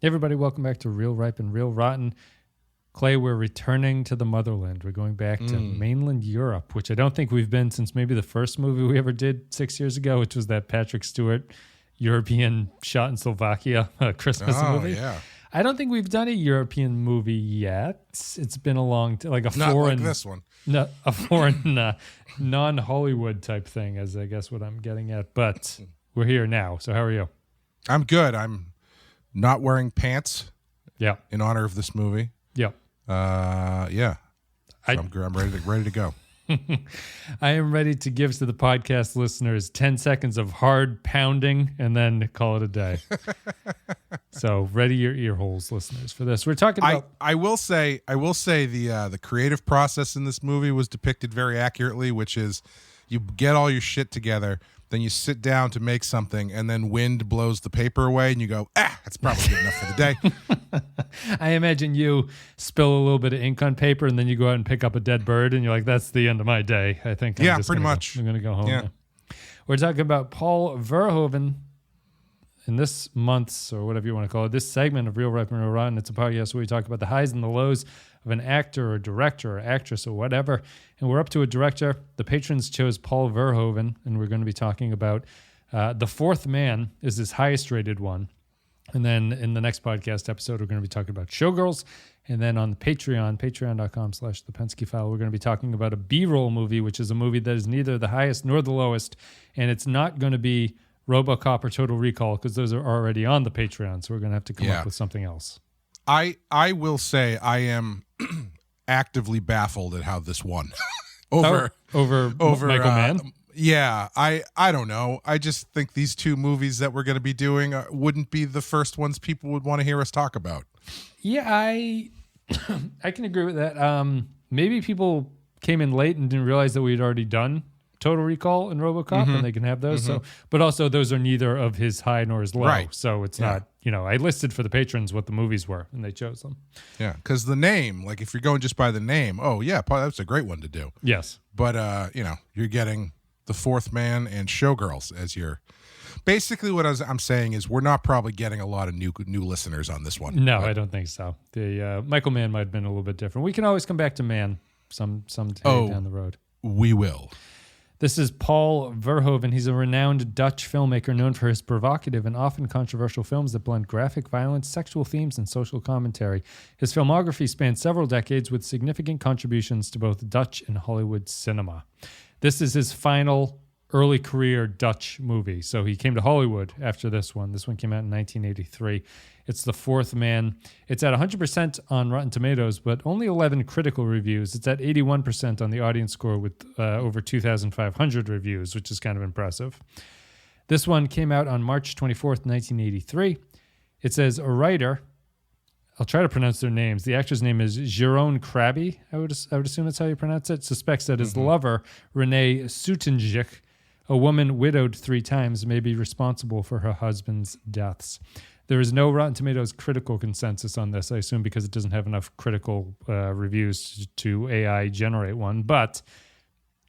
Hey everybody, welcome back to Real Ripe and Real Rotten. Clay, we're returning to the motherland. We're going back to mainland Europe, which I don't think we've been since maybe the first movie we ever did 6 years ago, which was that Patrick Stewart European shot in Slovakia Christmas movie. Yeah. I don't think we've done a European movie yet. It's been a long time, like a Not foreign, like this one. No, a foreign non-Hollywood type thing, is I guess what I'm getting at. But we're here now. So how are you? I'm good. I'm not wearing pants. Yeah. In honor of this movie. Yeah. Yeah. So I'm ready to go. I am ready to give to the podcast listeners 10 seconds of hard pounding and then call it a day. So ready your ear holes, listeners, for this. We're talking about. I will say the creative process in this movie was depicted very accurately, which is you get all your shit together, then you sit down to make something, and then wind blows the paper away, and you go, that's probably good enough for the day. I imagine you spill a little bit of ink on paper, and then you go out and pick up a dead bird, and you're like, that's the end of my day. I think I'm just pretty much. I'm going to go home. Yeah. Now. We're talking about Paul Verhoeven in this month's, or whatever you want to call it, this segment of Real Ripe and Real Rotten. It's a podcast where we talk about the highs and the lows of an actor or director or actress or whatever. And we're up to a director. The patrons chose Paul Verhoeven, and we're going to be talking about The Fourth Man is his highest rated one. And then in the next podcast episode, we're going to be talking about Showgirls. And then on the Patreon, patreon.com/The Penske File, we're going to be talking about a B-roll movie, which is a movie that is neither the highest nor the lowest. And it's not going to be RoboCop or Total Recall because those are already on the Patreon. So we're going to have to come up with something else. I will say I am actively baffled at how this won over Michael Mann. Yeah, I don't know. I just think these two movies that we're going to be doing wouldn't be the first ones people would want to hear us talk about. Yeah, I can agree with that. Maybe people came in late and didn't realize that we had already done Total Recall and RoboCop, and they can have those. So, but also those are neither of his high nor his low. Right. So it's not. I listed for the patrons what the movies were, and they chose them. Yeah, because the name, like if you're going just by the name, that's a great one to do. Yes, but you're getting The Fourth Man and Showgirls as your. Basically, what I'm saying is we're not probably getting a lot of new listeners on this one. No, I don't think so. The Michael Mann might have been a little bit different. We can always come back to Mann someday down the road. We will. This is Paul Verhoeven. He's a renowned Dutch filmmaker known for his provocative and often controversial films that blend graphic violence, sexual themes, and social commentary. His filmography spans several decades with significant contributions to both Dutch and Hollywood cinema. This is his final early career Dutch movie. So he came to Hollywood after this one. This one came out in 1983. It's The Fourth Man. It's at 100% on Rotten Tomatoes, but only 11 critical reviews. It's at 81% on the audience score with over 2,500 reviews, which is kind of impressive. This one came out on March 24th, 1983. It says a writer, I'll try to pronounce their names. The actor's name is Jeroen Krabbe. I would assume that's how you pronounce it. Suspects that his lover, Renee Sutenjik, a woman widowed 3 times, may be responsible for her husband's deaths. There is no Rotten Tomatoes critical consensus on this, I assume, because it doesn't have enough critical reviews to AI generate one. But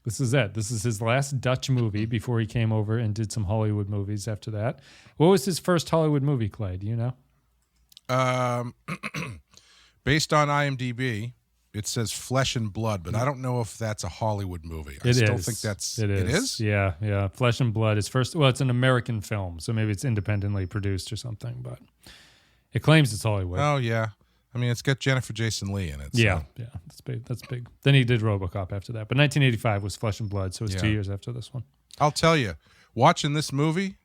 this is it. This is his last Dutch movie before he came over and did some Hollywood movies after that. What was his first Hollywood movie, Clay? Do you know? Based on IMDb, it says Flesh and Blood, but I don't know if that's a Hollywood movie. I still think that's... It is? Yeah. Flesh and Blood is first... Well, it's an American film, so maybe it's independently produced or something, but it claims it's Hollywood. Oh, yeah. I mean, it's got Jennifer Jason Leigh in it. So. Yeah. That's big. Then he did RoboCop after that. But 1985 was Flesh and Blood, so it's 2 years after this one. I'll tell you, watching this movie...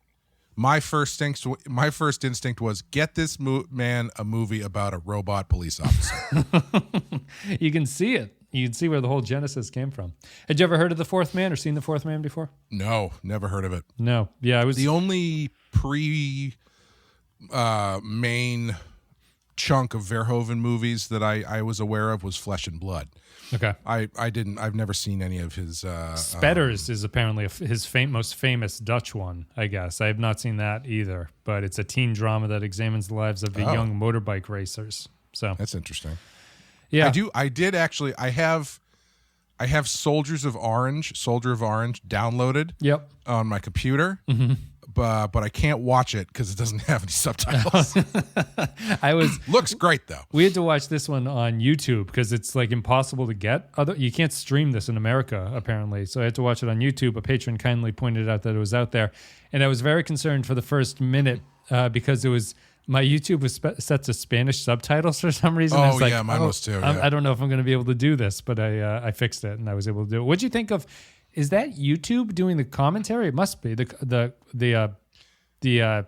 My first instinct was get this man a movie about a robot police officer. You can see it. You can see where the whole genesis came from. Had you ever heard of The Fourth Man or seen The Fourth Man before? No, never heard of it. No. Yeah, I was... The only main chunk of Verhoeven movies that I was aware of was Flesh and Blood. Okay. I've never seen any of his... Spetters is apparently his most famous Dutch one, I guess. I have not seen that either, but it's a teen drama that examines the lives of the young motorbike racers. So that's interesting. Yeah. I have Soldier of Orange downloaded on my computer, but I can't watch it because it doesn't have any subtitles. Looks great though. We had to watch this one on YouTube because it's like impossible to get. You can't stream this in America apparently, so I had to watch it on YouTube. A patron kindly pointed out that it was out there, and I was very concerned for the first minute because it was. My YouTube was set to Spanish subtitles for some reason. Oh, yeah, mine was too. Yeah. I don't know if I'm going to be able to do this, but I fixed it and I was able to do it. What'd you think of? Is that YouTube doing the commentary? It must be the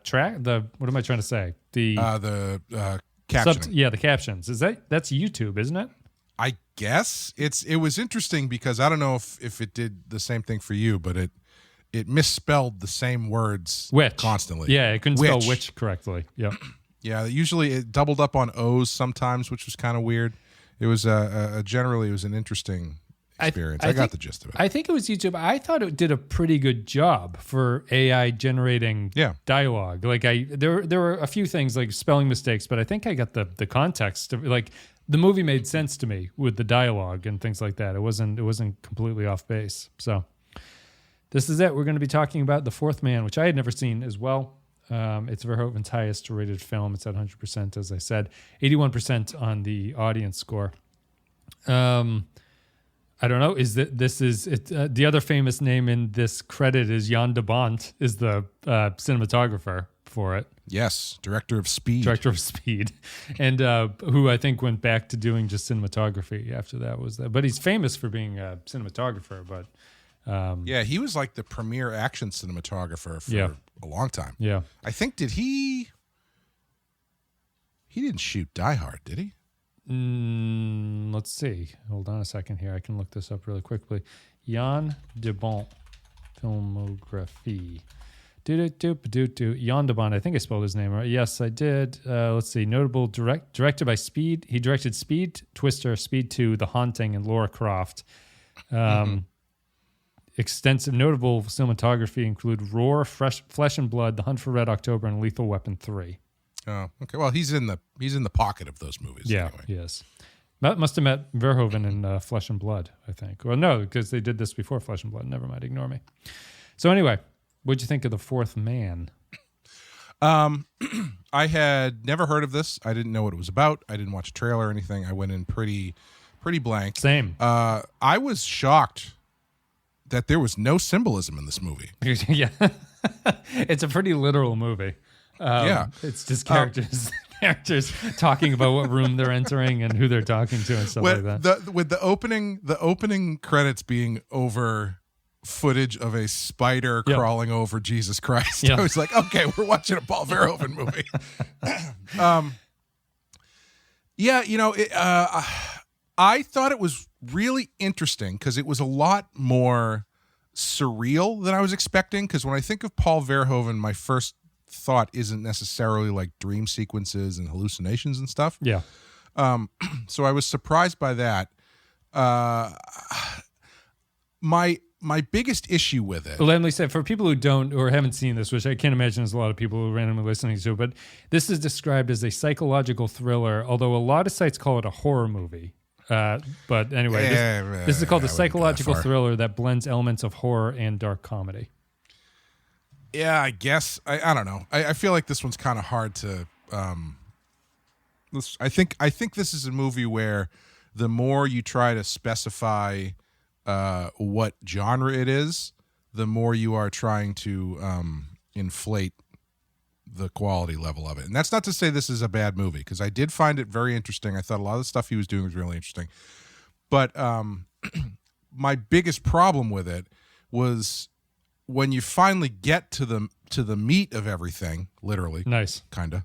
track. What am I trying to say? The captioning. The captions. That's YouTube, isn't it? I guess it was interesting because I don't know if it did the same thing for you, but it misspelled the same words constantly. Yeah, it couldn't spell witch correctly. Yeah. Yeah, usually it doubled up on O's sometimes, which was kind of weird. It was generally it was an interesting experience. I got the gist of it. I think it was YouTube. I thought it did a pretty good job for AI generating dialogue. Like there were a few things like spelling mistakes, but I think I got the context of, like, the movie made sense to me with the dialogue and things like that. It wasn't completely off base. So this is it. We're going to be talking about The Fourth Man, which I had never seen as well. It's Verhoeven's highest rated film. It's at 100%, as I said, 81% on the audience score. I don't know. The other famous name in this credit is Jan de Bont, is the cinematographer for it. Yes, director of Speed. And who I think went back to doing just cinematography after that was that. But he's famous for being a cinematographer. But he was like the premier action cinematographer for a long time. Yeah, I think he didn't shoot Die Hard, did he? Let's see. Hold on a second here. I can look this up really quickly. Jan de Bont filmography. Jan de Bont. I think I spelled his name right. Yes, I did. Let's see. Notable directed by Speed. He directed Speed, Twister, Speed 2, The Haunting, and Laura Croft. Extensive notable cinematography include Roar, Flesh and Blood, The Hunt for Red October, and Lethal Weapon 3. Oh, okay. Well, he's in the pocket of those movies. Yeah, anyway. Yes. Must have met Verhoeven in Flesh and Blood, I think. Well, no, because they did this before Flesh and Blood. Never mind, ignore me. So anyway, what'd you think of The Fourth Man? I had never heard of this. I didn't know what it was about. I didn't watch a trailer or anything. I went in pretty blank. Same. I was shocked that there was no symbolism in this movie. Yeah. It's a pretty literal movie. It's just characters talking about what room they're entering and who they're talking to and stuff like that. With the opening credits being over footage of a spider crawling over Jesus Christ. I was like, okay, we're watching a Paul Verhoeven movie. I thought it was really interesting because it was a lot more surreal than I was expecting. Because when I think of Paul Verhoeven, my first thought isn't necessarily like dream sequences and hallucinations and stuff. Yeah. So I was surprised by that. My biggest issue with it. Well, let me say, for people who don't or haven't seen this, which I can't imagine there's a lot of people who are randomly listening to, but this is described as a psychological thriller, although a lot of sites call it a horror movie. But anyway, this is called a psychological thriller that blends elements of horror and dark comedy. Yeah, I guess. I don't know. I feel like this one's kind of hard to. I think this is a movie where the more you try to specify what genre it is, the more you are trying to inflate the quality level of it. And that's not to say this is a bad movie, because I did find it very interesting. I thought a lot of the stuff he was doing was really interesting. But my biggest problem with it was when you finally get to the meat of everything, literally. Nice. Kind of.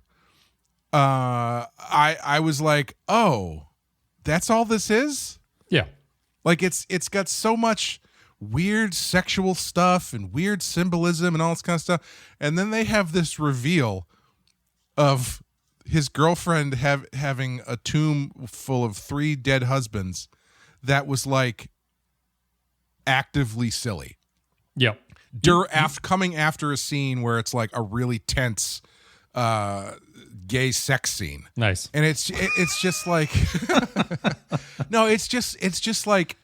I was like, oh, that's all this is? Yeah. Like it's got so much weird sexual stuff and weird symbolism and all this kind of stuff. And then they have this reveal of his girlfriend having a tomb full of 3 dead husbands that was like actively silly. Yep. Coming after a scene where it's like a really tense gay sex scene. Nice. And it's just like no, it's just like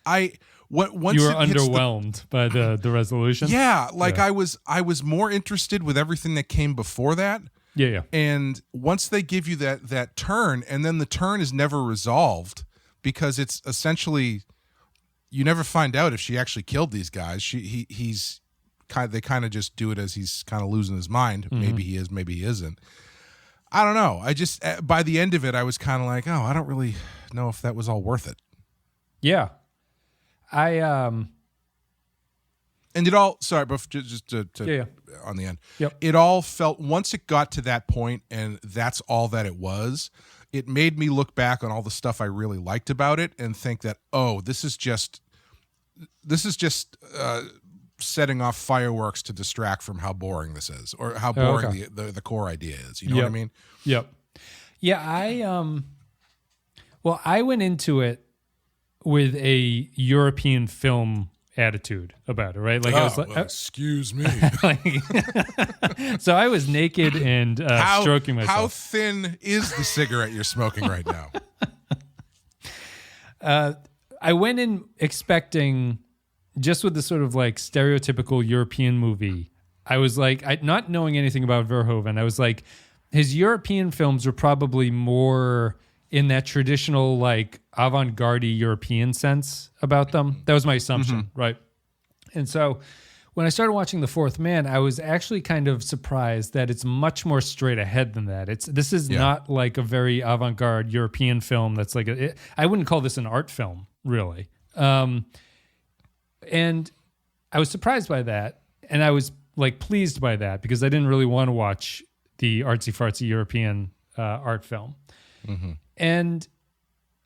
once you were it hits underwhelmed by the resolution. Yeah, like I was more interested with everything that came before that. Yeah. And once they give you that turn, and then the turn is never resolved because it's essentially you never find out if she actually killed these guys. They kind of just do it as he's kind of losing his mind. Mm-hmm. Maybe he is, maybe he isn't. I don't know. I just by the end of it, I was kind of like, oh, I don't really know if that was all worth it. Yeah, and it all but just to on the end. Yep. It all felt once it got to that point, and that's all that it was. It made me look back on all the stuff I really liked about it and think that, oh, this is just setting off fireworks to distract from how boring this is, or how boring the core idea is. You know what I mean? Yep. Yeah, I went into it with a European film attitude about it, right? Like I was like, excuse me. So I was naked and stroking myself. How thin is the cigarette you're smoking right now? I went in expecting, just with the sort of like stereotypical European movie, I was like, not knowing anything about Verhoeven, I was like, his European films are probably more in that traditional like avant-garde European sense about them. That was my assumption, right? And so when I started watching The Fourth Man, I was actually kind of surprised that it's much more straight ahead than that. This is not like a very avant-garde European film that's like, I wouldn't call this an art film, really. And I was surprised by that, and I was like pleased by that because I didn't really want to watch the artsy-fartsy European art film. Mm-hmm. And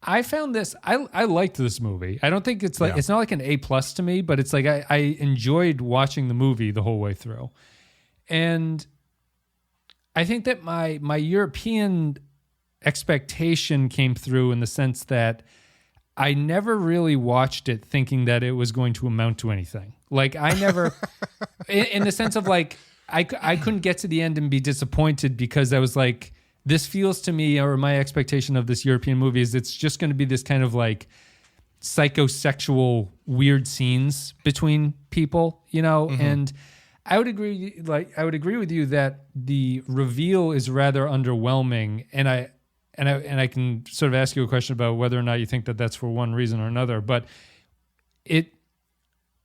I found this, I liked this movie. I don't think it's like, it's not like an A+ to me, but it's like I enjoyed watching the movie the whole way through. And I think that my European expectation came through in the sense that I never really watched it thinking that it was going to amount to anything. Like I never, in the sense of like, I couldn't get to the end and be disappointed because I was like, this feels to me, or my expectation of this European movie is it's just going to be this kind of like psychosexual weird scenes between people, you know? Mm-hmm. And I would agree with you that the reveal is rather underwhelming. And I can sort of ask you a question about whether or not you think that that's for one reason or another. But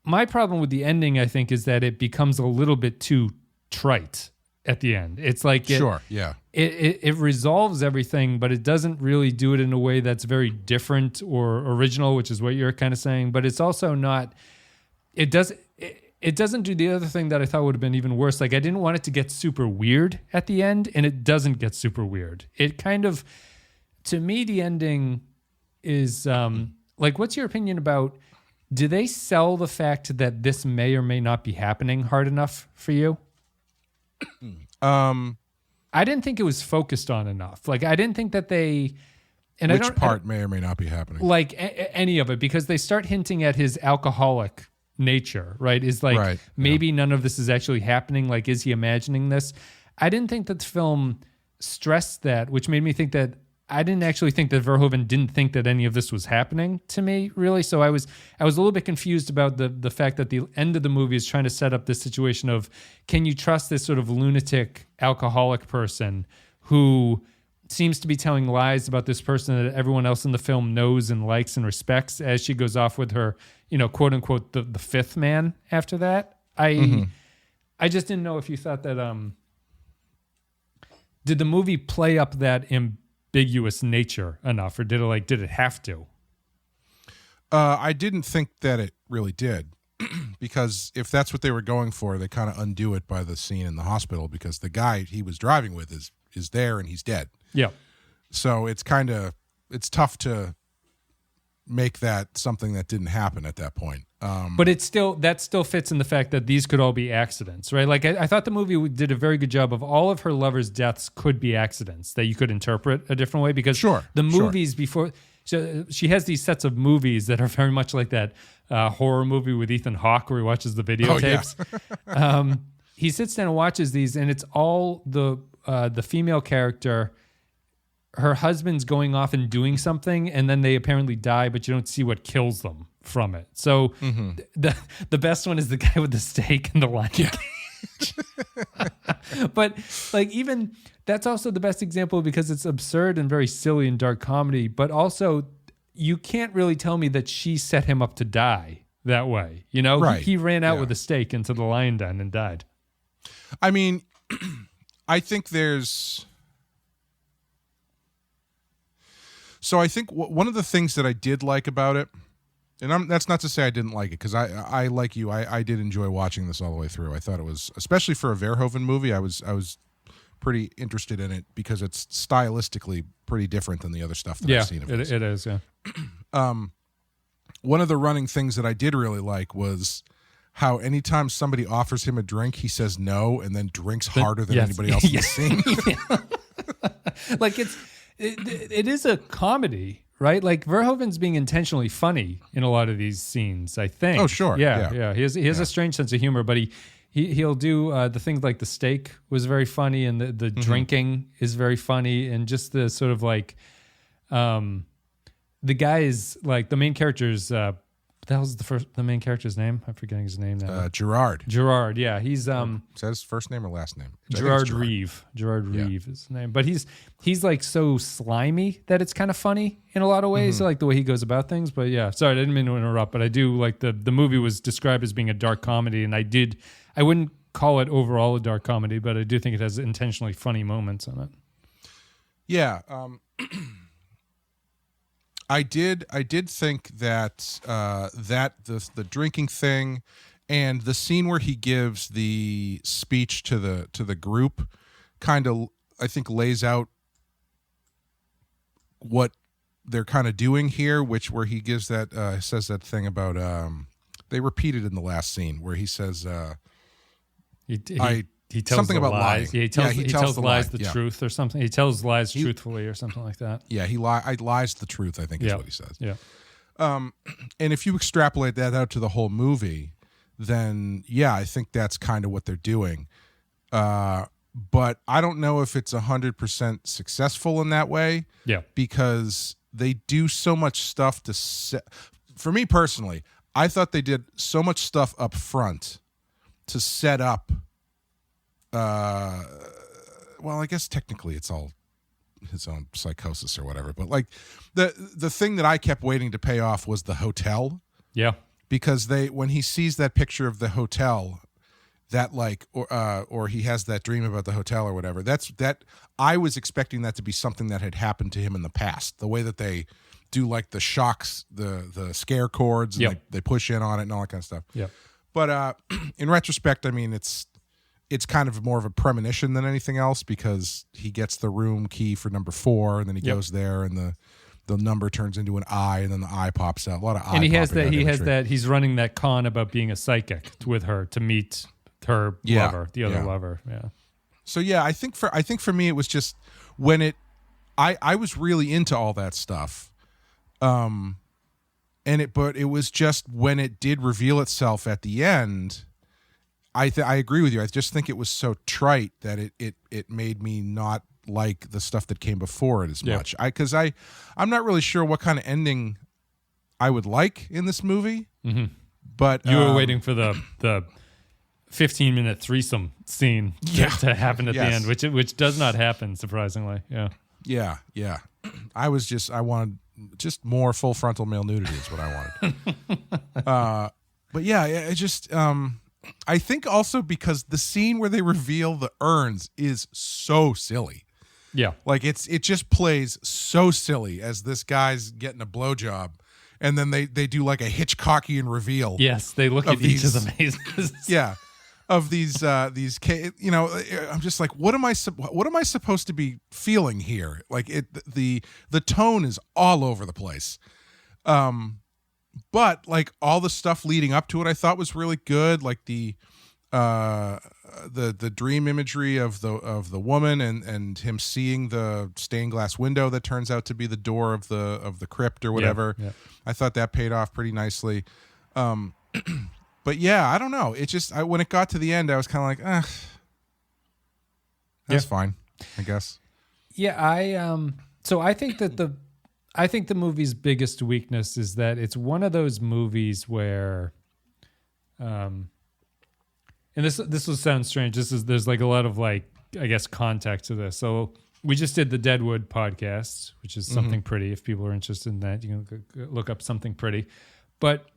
my problem with the ending, I think, is that it becomes a little bit too trite at the end. It's like it resolves everything, but it doesn't really do it in a way that's very different or original, which is what you're kind of saying. But it's also not. It doesn't do the other thing that I thought would have been even worse. Like I didn't want it to get super weird at the end, and it doesn't get super weird. It kind of, to me, the ending is like, what's your opinion about, do they sell the fact that this may or may not be happening hard enough for you? I didn't think it was focused on enough. Like I didn't think that they... And which part may or may not be happening? Like any of it, because they start hinting at his alcoholic nature, right? Is like maybe none of this is actually happening. Like, is he imagining this? I didn't think that the film stressed that, which made me think that I didn't actually think that Verhoeven didn't think that any of this was happening to me, really. So I was a little bit confused about the fact that the end of the movie is trying to set up this situation of, can you trust this sort of lunatic alcoholic person who seems to be telling lies about this person that everyone else in the film knows and likes and respects, as she goes off with her, you know, quote unquote, the fifth man after that. I just didn't know if you thought that, did the movie play up that ambiguous nature enough, or did it have to? I didn't think that it really did, because if that's what they were going for, they kind of undo it by the scene in the hospital, because the guy he was driving with is there and he's dead. Yeah. So it's tough to make that something that didn't happen at that point. But that still fits in the fact that these could all be accidents, right? Like I thought the movie did a very good job of all of her lovers' deaths could be accidents that you could interpret a different way, because the movies before, so she has these sets of movies that are very much like that horror movie with Ethan Hawke where he watches the videotapes. Oh, yeah. He sits down and watches these, and it's all the female character, her husband's going off and doing something, and then they apparently die, but you don't see what kills them, from it. So the best one is the guy with the steak and the lion cage. But like even that's also the best example because it's absurd and very silly and dark comedy, but also you can't really tell me that she set him up to die that way. You know, right. he ran out with a steak into the lion den and died. I mean, I think there's... So I think one of the things that I did like about it, and that's not to say I didn't like it, because I like you, I did enjoy watching this all the way through. I thought it was, especially for a Verhoeven movie, I was pretty interested in it because it's stylistically pretty different than the other stuff that I've seen of it. It is, yeah. One of the running things that I did really like was how anytime somebody offers him a drink, he says no and then drinks harder than anybody else in the scene. Like it is a comedy, right? Like Verhoeven's being intentionally funny in a lot of these scenes, I think. Oh, sure. Yeah. He has a strange sense of humor, but he'll do the things like the steak was very funny, and the drinking is very funny, and just the sort of like the guy is like the main character's what the hell's the main character's name? I'm forgetting his name now. Gerard. Gerard, yeah. He's is that his first name or last name? Gerard Reeve. Gerard Reeve is his name. But he's like so slimy that it's kind of funny in a lot of ways. I like the way he goes about things. But yeah, sorry, I didn't mean to interrupt, but I do like the movie was described as being a dark comedy, and I wouldn't call it overall a dark comedy, but I do think it has intentionally funny moments in it. Yeah. I did think that the drinking thing and the scene where he gives the speech to the group kind of, I think, lays out what they're kind of doing here, where he gives that says that thing about they repeat it in the last scene where he says he tells something about lies. lying. Yeah, he tells lies the truth or something. He tells lies truthfully or something like that. Yeah, I lies the truth, I think is what he says. Yeah. And if you extrapolate that out to the whole movie, then yeah, I think that's kind of what they're doing. But I don't know if it's 100% successful in that way. Yeah. Because they do so much stuff for me personally, I thought they did so much stuff up front to set up well, I guess technically it's all his own psychosis or whatever, but like the thing that I kept waiting to pay off was the hotel. Yeah. Because when he sees that picture of the hotel, that like or he has that dream about the hotel or whatever, that I was expecting that to be something that had happened to him in the past. The way that they do like the shocks, the scare chords, and they push in on it and all that kind of stuff. Yeah. But in retrospect, I mean, it's kind of more of a premonition than anything else, because he gets the room key for number 4, and then he goes there, and the number turns into an eye, and then the eye pops out. A lot of eye. And he has that. He's running that con about being a psychic with her to meet her lover, the other lover. Yeah. So yeah, I think for me it was just when I was really into all that stuff, but it was just when it did reveal itself at the end. I agree with you. I just think it was so trite that it made me not like the stuff that came before it as much. Because I'm not really sure what kind of ending I would like in this movie. Mm-hmm. But you were waiting for the 15-minute threesome scene to happen at the end, which does not happen, surprisingly. Yeah. I wanted just more full frontal male nudity is what I wanted. But yeah, it just. I think also because the scene where they reveal the urns is so silly. Yeah. Like it just plays so silly as this guy's getting a blowjob, and then they do like a Hitchcockian reveal. Yes, they look at each of the mazes. Yeah. Of these I'm just like, what am I supposed to be feeling here? Like the tone is all over the place. But like all the stuff leading up to it, I thought was really good. Like the dream imagery of the woman and him seeing the stained glass window that turns out to be the door of the crypt or whatever. Yeah. I thought that paid off pretty nicely. But yeah, I don't know. It just when it got to the end, I was kind of like, that's fine, I guess. Yeah, so I think that I think the movie's biggest weakness is that it's one of those movies where, and this will sound strange. There's like a lot of like, I guess, context to this. So we just did the Deadwood podcast, which is Something Pretty. If people are interested in that, you can look up Something Pretty. But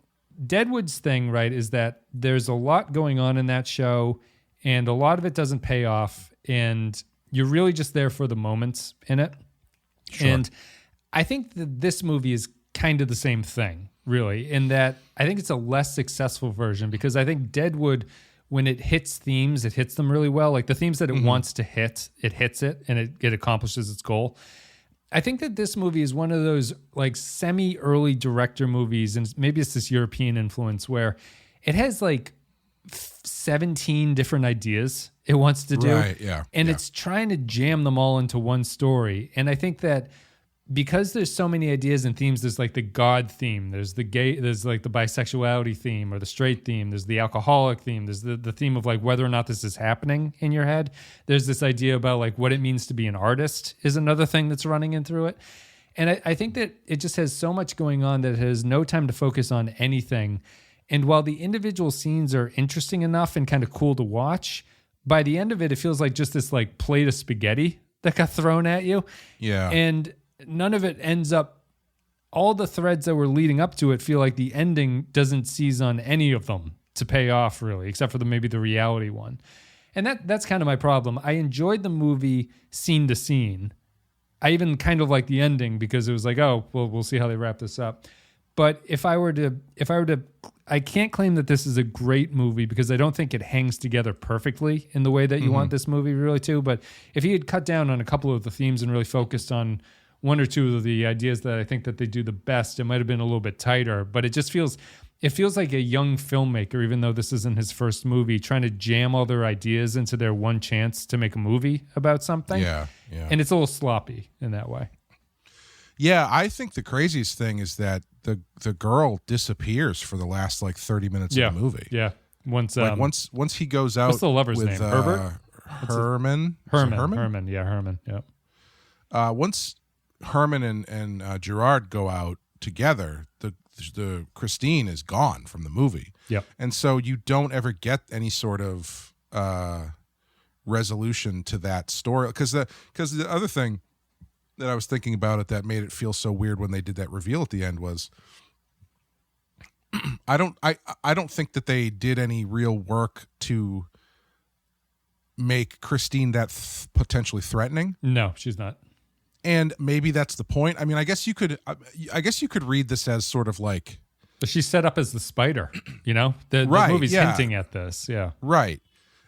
Deadwood's thing, right, is that there's a lot going on in that show, and a lot of it doesn't pay off, and you're really just there for the moments in it. Sure. And I think that this movie is kind of the same thing, really, in that I think it's a less successful version, because I think Deadwood, when it hits themes, it hits them really well. Like the themes that it wants to hit, it hits it, and it accomplishes its goal. I think that this movie is one of those like semi-early director movies, and maybe it's this European influence, where it has like 17 different ideas it wants to do. Right, yeah. And it's trying to jam them all into one story. And I think that because there's so many ideas and themes, there's like the God theme, there's the gay, there's like the bisexuality theme or the straight theme, there's the alcoholic theme, there's the theme of like whether or not this is happening in your head. There's this idea about like what it means to be an artist is another thing that's running in through it. And I think that it just has so much going on that it has no time to focus on anything. And while the individual scenes are interesting enough and kind of cool to watch, by the end of it, it feels like just this like plate of spaghetti that got thrown at you. Yeah. And none of it ends up, all the threads that were leading up to it feel like the ending doesn't seize on any of them to pay off, really, except for maybe the reality one. And that's kind of my problem. I enjoyed the movie scene to scene. I even kind of like the ending because it was like, oh, well, we'll see how they wrap this up. But if I were to, I can't claim that this is a great movie because I don't think it hangs together perfectly in the way that you want this movie really to. But if he had cut down on a couple of the themes and really focused on one or two of the ideas that I think that they do the best, it might have been a little bit tighter. But it just feels like a young filmmaker, even though this isn't his first movie, trying to jam all their ideas into their one chance to make a movie about something. Yeah. And it's a little sloppy in that way. Yeah, I think the craziest thing is that the girl disappears for the last like 30 minutes of the movie. Yeah. Once he goes out. What's the lover's with, name? Herbert? Herman. Herman. Yeah, Herman. Yeah. Once Herman and Gerard go out together, the Christine is gone from the movie. Yep. And so you don't ever get any sort of resolution to that story, because the other thing that I was thinking about it that made it feel so weird when they did that reveal at the end was I don't think that they did any real work to make Christine that potentially threatening. No, she's not. And maybe that's the point. I mean, I guess you could read this as sort of like, but she's set up as the spider, you know? The movie's hinting at this. Yeah. Right.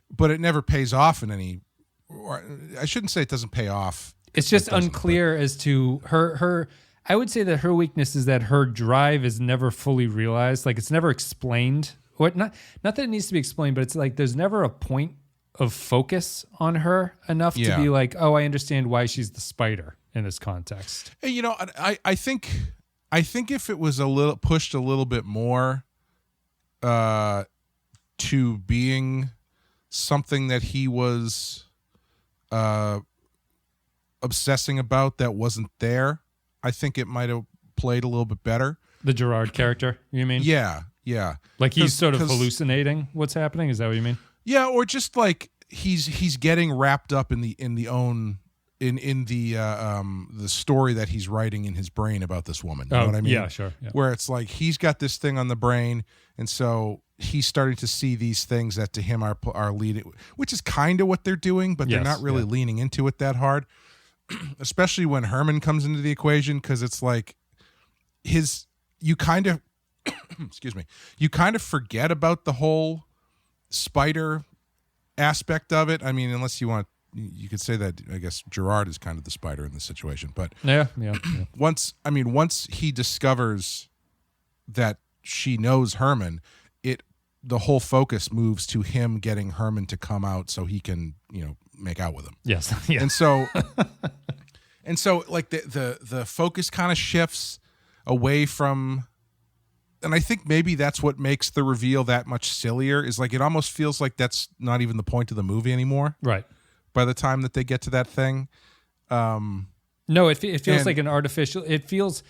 But it never pays off in any, or I shouldn't say it doesn't pay off. It's just unclear as to her. I would say that her weakness is that her drive is never fully realized. Like it's never explained. Or not that it needs to be explained, but it's like there's never a point of focus on her enough to be like, oh, I understand why she's the spider in this context. Hey, you know, I think if it was pushed a little bit more to being something that he was obsessing about that wasn't there, I think it might have played a little bit better. The Gerard character, you mean? Yeah. Like he's sort of hallucinating what's happening. Is that what you mean? Yeah, or just like he's getting wrapped up in the story that he's writing in his brain about this woman. You know what I mean? Yeah, sure. Yeah. Where it's like he's got this thing on the brain, and so he's starting to see these things that to him are leading, which is kind of what they're doing, but they're not really leaning into it that hard. Especially when Herman comes into the equation, because it's like you kind of excuse me, you kind of forget about the whole spider aspect of it. I mean, unless you could say that I guess Gerard is kind of the spider in this situation, but yeah. Once he discovers that she knows Herman, the whole focus moves to him getting Herman to come out so he can, make out with him. Yes. Yeah. And so like the focus kind of shifts away from, and I think maybe that's what makes the reveal that much sillier, is like it almost feels like that's not even the point of the movie anymore. Right. By the time that they get to that thing. No, it feels like an artificial. It feels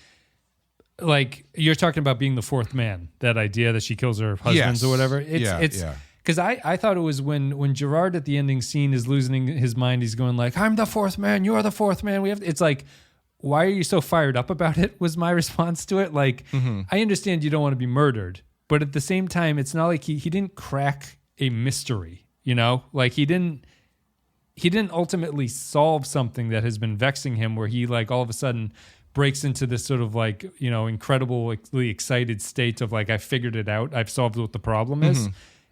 like you're talking about being the fourth man. That idea that she kills her husbands or whatever. It's because I thought it was when Gerard at the ending scene is losing his mind. He's going like, "I'm the fourth man. You're the fourth man." It's like, why are you so fired up about it? Was my response to it. Like, I understand you don't want to be murdered, but at the same time, it's not like he didn't crack a mystery. You know, like he didn't ultimately solve something that has been vexing him, where he like all of a sudden breaks into this sort of like, you know, incredibly excited state of like, I figured it out. I've solved what the problem is.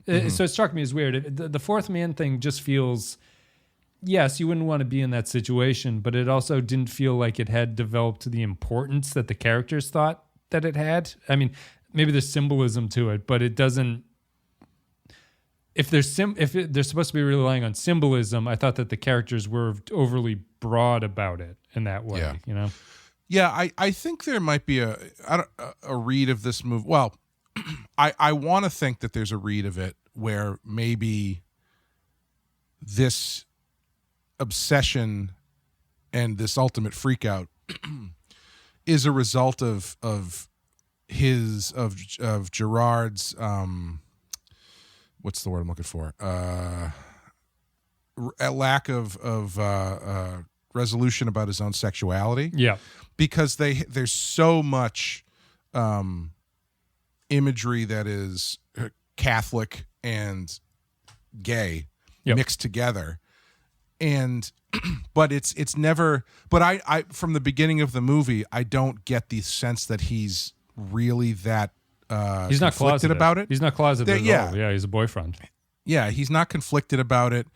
So it struck me as weird. The fourth man thing just feels, yes, you wouldn't want to be in that situation, but it also didn't feel like it had developed the importance that the characters thought that it had. I mean, maybe there's symbolism to it, but it doesn't. If they're supposed to be relying on symbolism, I thought that the characters were overly broad about it in that way. You know. Yeah, I think there might be a read of this movie. Well, I want to think that there's a read of it where maybe this obsession and this ultimate freakout is a result of Gerard's what's the word I'm looking for? A lack of resolution about his own sexuality. Yeah. Because there's so much imagery that is Catholic and gay mixed together. And but it's never, but I from the beginning of the movie, I don't get the sense that he's really that he's not conflicted about it. He's not closeted at all. Yeah, he's a boyfriend. Yeah, he's not conflicted about it,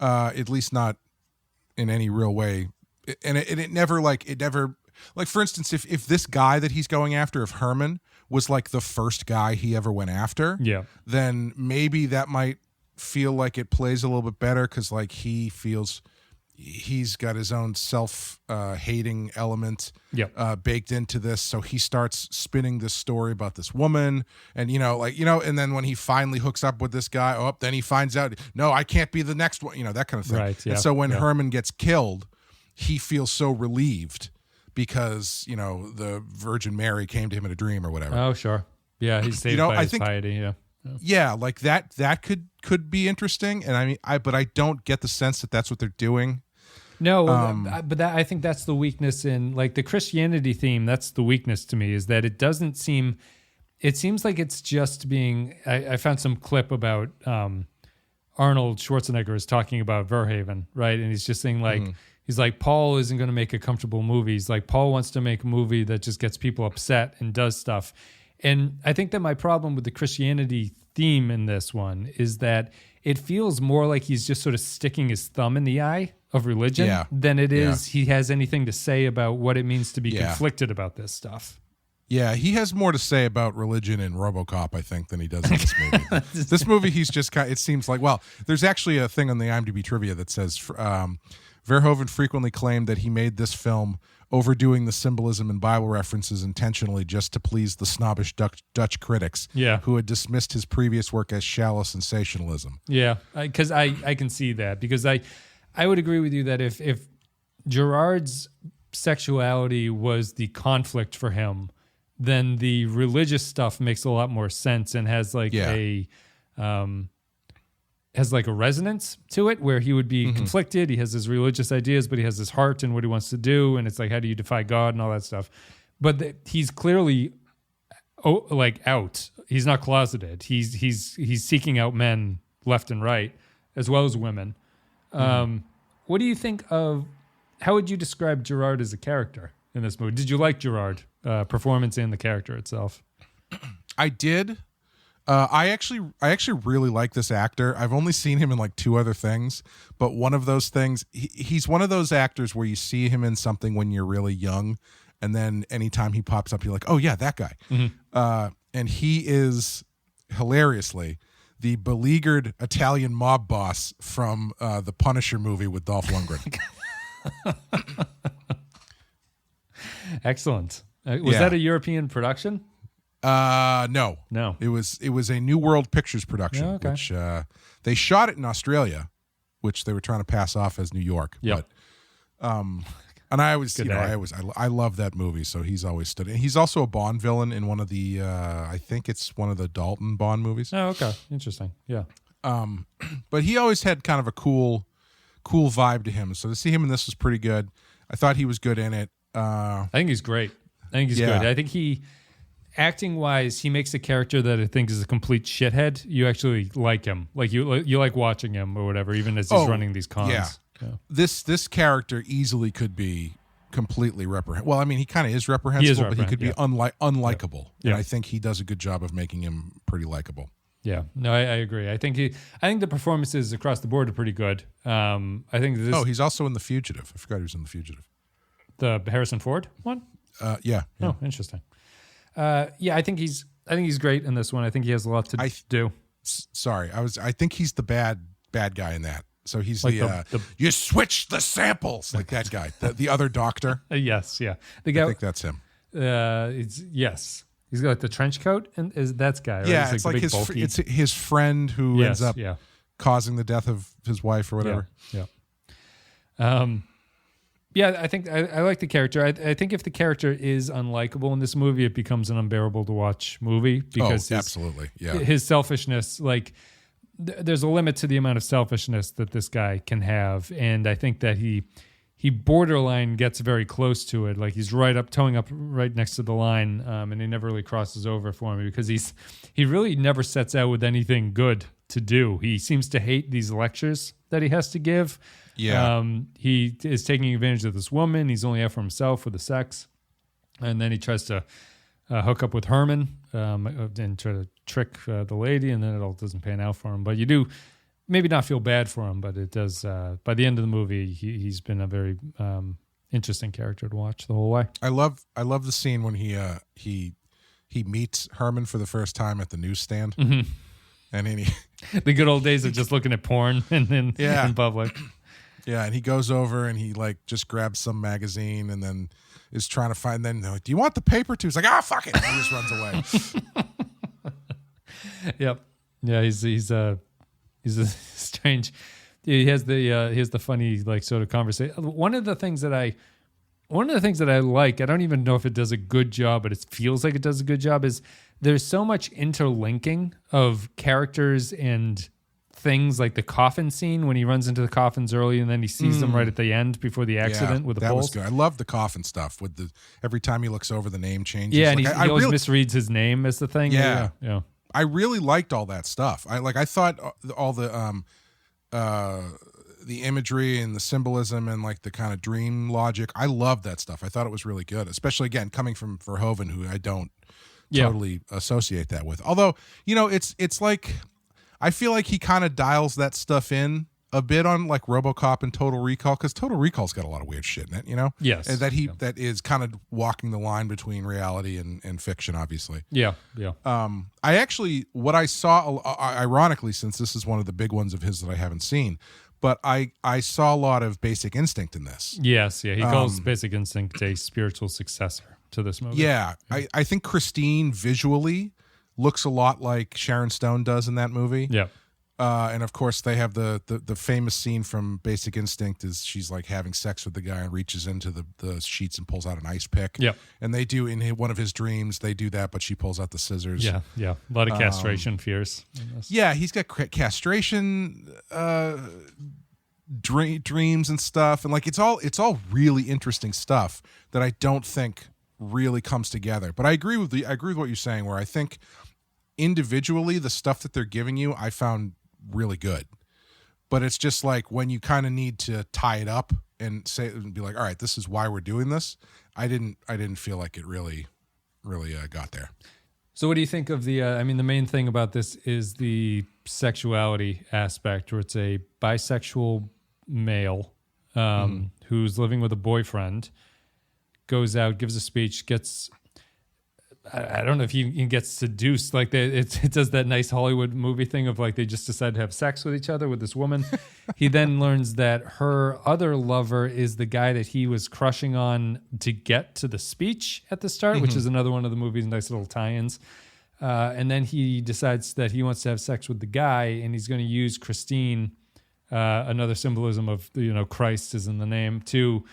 at least not in any real way. And it never like for instance, if this guy that he's going after, if Herman was like the first guy he ever went after, then maybe that might feel like it plays a little bit better, because like he feels he's got his own self-hating element baked into this, so he starts spinning this story about this woman, and and then when he finally hooks up with this guy, then he finds out, no, I can't be the next one, that kind of thing. Right, yeah, and so when Herman gets killed, he feels so relieved because the Virgin Mary came to him in a dream or whatever. Oh, sure. Yeah, he's saved by his piety. Yeah, like that could be interesting, and I mean, but I don't get the sense that that's what they're doing. No, but I think that's the weakness in like the Christianity theme. That's the weakness to me, is that it doesn't seem. It seems like it's just being. I found some clip about Arnold Schwarzenegger is talking about Verhoeven, right? And he's just saying like. He's like, Paul isn't going to make a comfortable movie. He's like, Paul wants to make a movie that just gets people upset and does stuff. And I think that my problem with the Christianity theme in this one is that it feels more like he's just sort of sticking his thumb in the eye of religion than it is he has anything to say about what it means to be conflicted about this stuff. Yeah, he has more to say about religion in RoboCop, I think, than he does in this movie. This movie, he's just it seems like, well, there's actually a thing on the IMDb trivia that says Verhoeven frequently claimed that he made this film overdoing the symbolism and Bible references intentionally just to please the snobbish Dutch critics who had dismissed his previous work as shallow sensationalism. Yeah, because I can see that, because I would agree with you that if Gerard's sexuality was the conflict for him, then the religious stuff makes a lot more sense and has like a resonance to it, where he would be conflicted. He has his religious ideas, but he has his heart and what he wants to do. And it's like, how do you defy God and all that stuff? But he's clearly out. He's not closeted. He's seeking out men left and right, as well as women. What do you think of, how would you describe Gerard as a character in this movie? Did you like Gerard, performance and the character itself? I did. I actually really like this actor. I've only seen him in like two other things, but one of those things, he's one of those actors where you see him in something when you're really young, and then anytime he pops up, you're like, oh yeah, that guy. And he is hilariously the beleaguered Italian mob boss from the Punisher movie with Dolph Lundgren. Excellent. Was that a European production? No. It was a New World Pictures production, which they shot it in Australia, which they were trying to pass off as New York. Yep. But And I always, Good you know, act. I love that movie. So he's always stood. And he's also a Bond villain in one of the, I think it's one of the Dalton Bond movies. Oh, okay. Interesting. Yeah. But he always had kind of a cool vibe to him. So to see him in this was pretty good. I thought he was good in it. I think he's great. I think he's Yeah. good. I think acting wise, he makes a character that I think is a complete shithead. You actually like him. Like you like watching him or whatever, even as he's running these cons. Yeah. This character easily could be completely reprehensible. Well, I mean, he kind of is reprehensible, but he could be unlikable. Yeah. And I think he does a good job of making him pretty likable. Yeah, no, I agree. I think the performances across the board are pretty good. I think this. Oh, he's also in The Fugitive. I forgot he was in The Fugitive. The Harrison Ford one. Yeah. Oh, interesting. I think he's great in this one. I think he has a lot to do. Sorry, I think he's the bad guy in that. So he's like you switched the samples, like that guy, the other doctor. Yes, yeah, the guy. I think that's him. Yes. He's got like the trench coat, and that's guy. Right? Yeah, it's like it's his friend who ends up causing the death of his wife or whatever. Yeah. I think I like the character. I think if the character is unlikable in this movie, it becomes an unbearable to watch movie because absolutely, his selfishness, like there's a limit to the amount of selfishness that this guy can have, and I think that he borderline gets very close to it. Like he's towing up right next to the line, and he never really crosses over for me because he really never sets out with anything good to do. He seems to hate these lectures that he has to give. Yeah. He is taking advantage of this woman. He's only out for himself with the sex. And then he tries to hook up with Herman and try to trick the lady, and then it all doesn't pan out for him. But you do maybe not feel bad for him, but it does. By the end of the movie, he's been a very interesting character to watch the whole way. I love the scene when he meets Herman for the first time at the newsstand. Mm-hmm. And then the good old days of just looking at porn and then in public. Yeah, and he goes over and he like just grabs some magazine and then is trying to find. Then do you want the paper too? He's like, fuck it. And he just runs away. Yep. Yeah, he's a strange. He has the funny like sort of conversation. One of the things that I like, I don't even know if it does a good job, but it feels like it does a good job, is there's so much interlinking of characters and things, like the coffin scene when he runs into the coffins early and then he sees them right at the end before the accident with the that bulls. was good. I love the coffin stuff with every time he looks over, the name changes. Yeah, and like, he always misreads his name as the thing. Yeah. I really liked all that stuff. I thought all the imagery and the symbolism and like the kind of dream logic. I loved that stuff. I thought it was really good, especially again coming from Verhoeven, who I don't totally associate that with. Although, it's like I feel like he kind of dials that stuff in a bit on like RoboCop and Total Recall, because Total Recall's got a lot of weird shit in it, Yes. And that is kind of walking the line between reality and fiction, obviously. Yeah. I actually, what I saw, ironically, since this is one of the big ones of his that I haven't seen, but I saw a lot of Basic Instinct in this. Yes, yeah. He calls Basic Instinct a spiritual successor to this movie. Yeah. I think Christine visually looks a lot like Sharon Stone does in that movie. Yeah. And of course they have the famous scene from Basic Instinct is she's like having sex with the guy and reaches into the sheets and pulls out an ice pick. Yeah. And they do in one of his dreams, they do that, but she pulls out the scissors. Yeah. A lot of castration fears. Yeah, he's got castration dreams and stuff, and like it's all really interesting stuff that I don't think really comes together. But I agree with what you're saying, where I think individually the stuff that they're giving you I found really good, but it's just like when you kind of need to tie it up and say and be like, all right, this is why we're doing this. I didn't feel like it really got there. So what do you think of the the main thing about this is the sexuality aspect, where it's a bisexual male who's living with a boyfriend, goes out, gives a speech, gets I don't know if he gets seduced. Like it does that nice Hollywood movie thing of like they just decide to have sex with each other with this woman. He then learns that her other lover is the guy that he was crushing on to get to the speech at the start, which is another one of the movie's nice little tie-ins. And then he decides that he wants to have sex with the guy, and he's going to use Christine, another symbolism of Christ is in the name, to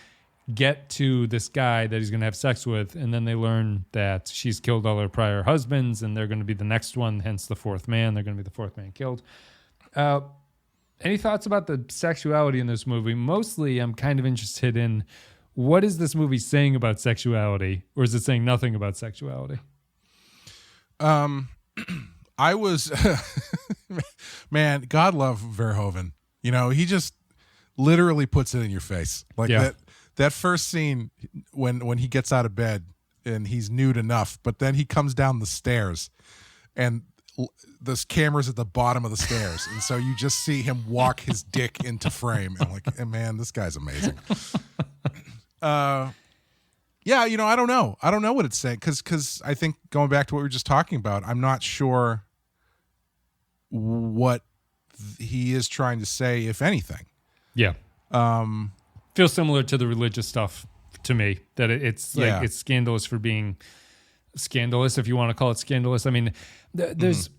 get to this guy that he's going to have sex with, and then they learn that she's killed all her prior husbands, and they're going to be the next one, hence the fourth man. They're going to be the fourth man killed. Any thoughts about the sexuality in this movie? Mostly, I'm kind of interested in what is this movie saying about sexuality, or is it saying nothing about sexuality? I was, man, God love Verhoeven. You know, he just literally puts it in your face. Like that first scene when he gets out of bed and he's nude enough, but then he comes down the stairs and this camera's at the bottom of the stairs. And so you just see him walk his dick into frame. And I'm like, man, this guy's amazing. Yeah, you know, I don't know. I don't know what it's saying because I think going back to what we were just talking about, I'm not sure what he is trying to say, if anything. Yeah. Feels similar to the religious stuff to me, that it's like it's scandalous for being scandalous, if you want to call it scandalous. I mean, there's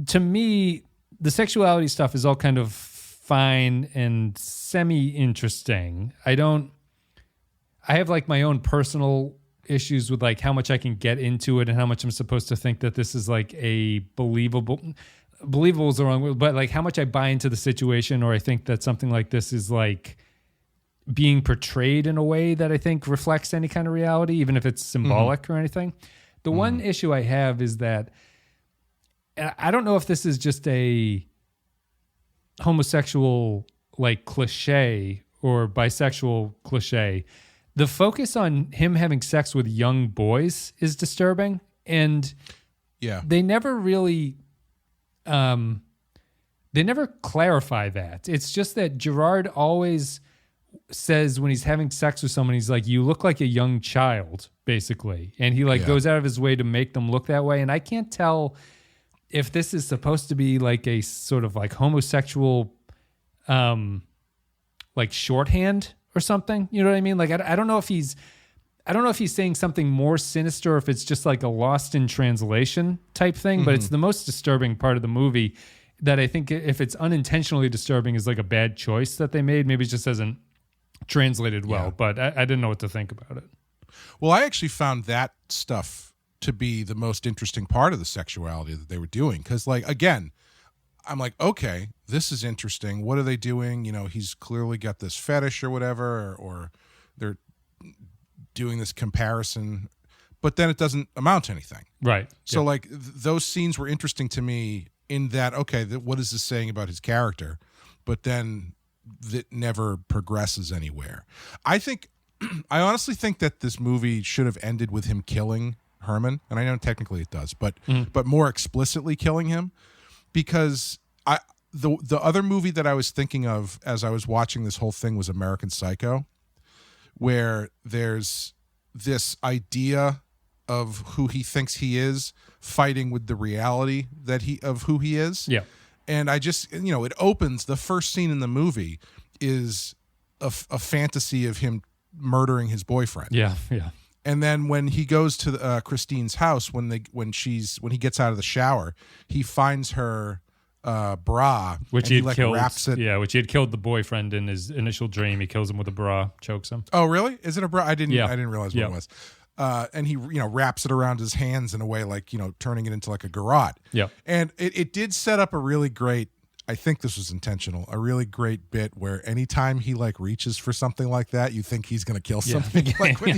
to me, the sexuality stuff is all kind of fine and semi-interesting. I have like my own personal issues with like how much I can get into it and how much I'm supposed to think that this is like a believable is the wrong word, but like how much I buy into the situation, or I think that something like this is like being portrayed in a way that I think reflects any kind of reality, even if it's symbolic or anything. The one issue I have is that I don't know if this is just a homosexual like cliche or bisexual cliche. The focus on him having sex with young boys is disturbing, and they never really they never clarify that. It's just that Gerard always says when he's having sex with someone, he's like, you look like a young child, basically. And he like goes out of his way to make them look that way. And I can't tell if this is supposed to be like a sort of like homosexual like shorthand or something. You know what I mean? Like I don't know if he's saying something more sinister, or if it's just like a lost in translation type thing, but it's the most disturbing part of the movie that I think if it's unintentionally disturbing is like a bad choice that they made. Maybe it just hasn't translated well, but I didn't know what to think about it. Well, I actually found that stuff to be the most interesting part of the sexuality that they were doing. Because like, again, I'm like, okay, this is interesting. What are they doing? You know, he's clearly got this fetish or whatever, or they're doing this comparison, but then it doesn't amount to anything. Right. So like those scenes were interesting to me in that, okay, what is this saying about his character? But then that never progresses anywhere. I honestly think that this movie should have ended with him killing Herman. And I know technically it does, but more explicitly killing him, because the other movie that I was thinking of as I was watching this whole thing was American Psycho, where there's this idea of who he thinks he is fighting with the reality of who he is. Yeah. And I just, you know, it opens, the first scene in the movie is a fantasy of him murdering his boyfriend. Yeah, yeah. And then when he goes to Christine's house, when he gets out of the shower, he finds her bra, which he had killed. Wraps it. Yeah, which he had killed the boyfriend in his initial dream. He kills him with a bra, chokes him. Oh, really? Is it a bra? I didn't realize what it was. And he, you know, wraps it around his hands in a way like, you know, turning it into like a garrote. Yeah. And it did set up a really great, I think this was intentional, a really great bit where anytime he like reaches for something like that, you think he's going to kill something. Like when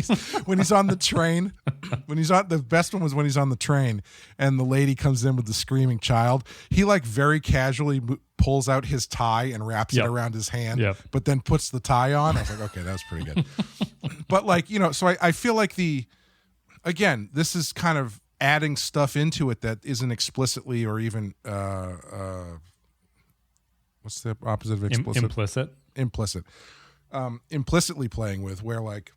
he's on the train, the best one was when he's on the train and the lady comes in with the screaming child. He like very casually pulls out his tie and wraps it around his hand, but then puts the tie on. I was like, okay, that was pretty good. But like, you know, so I feel like again, this is kind of adding stuff into it that isn't explicitly or even, what's the opposite of explicit? Implicit. Implicitly playing with, where like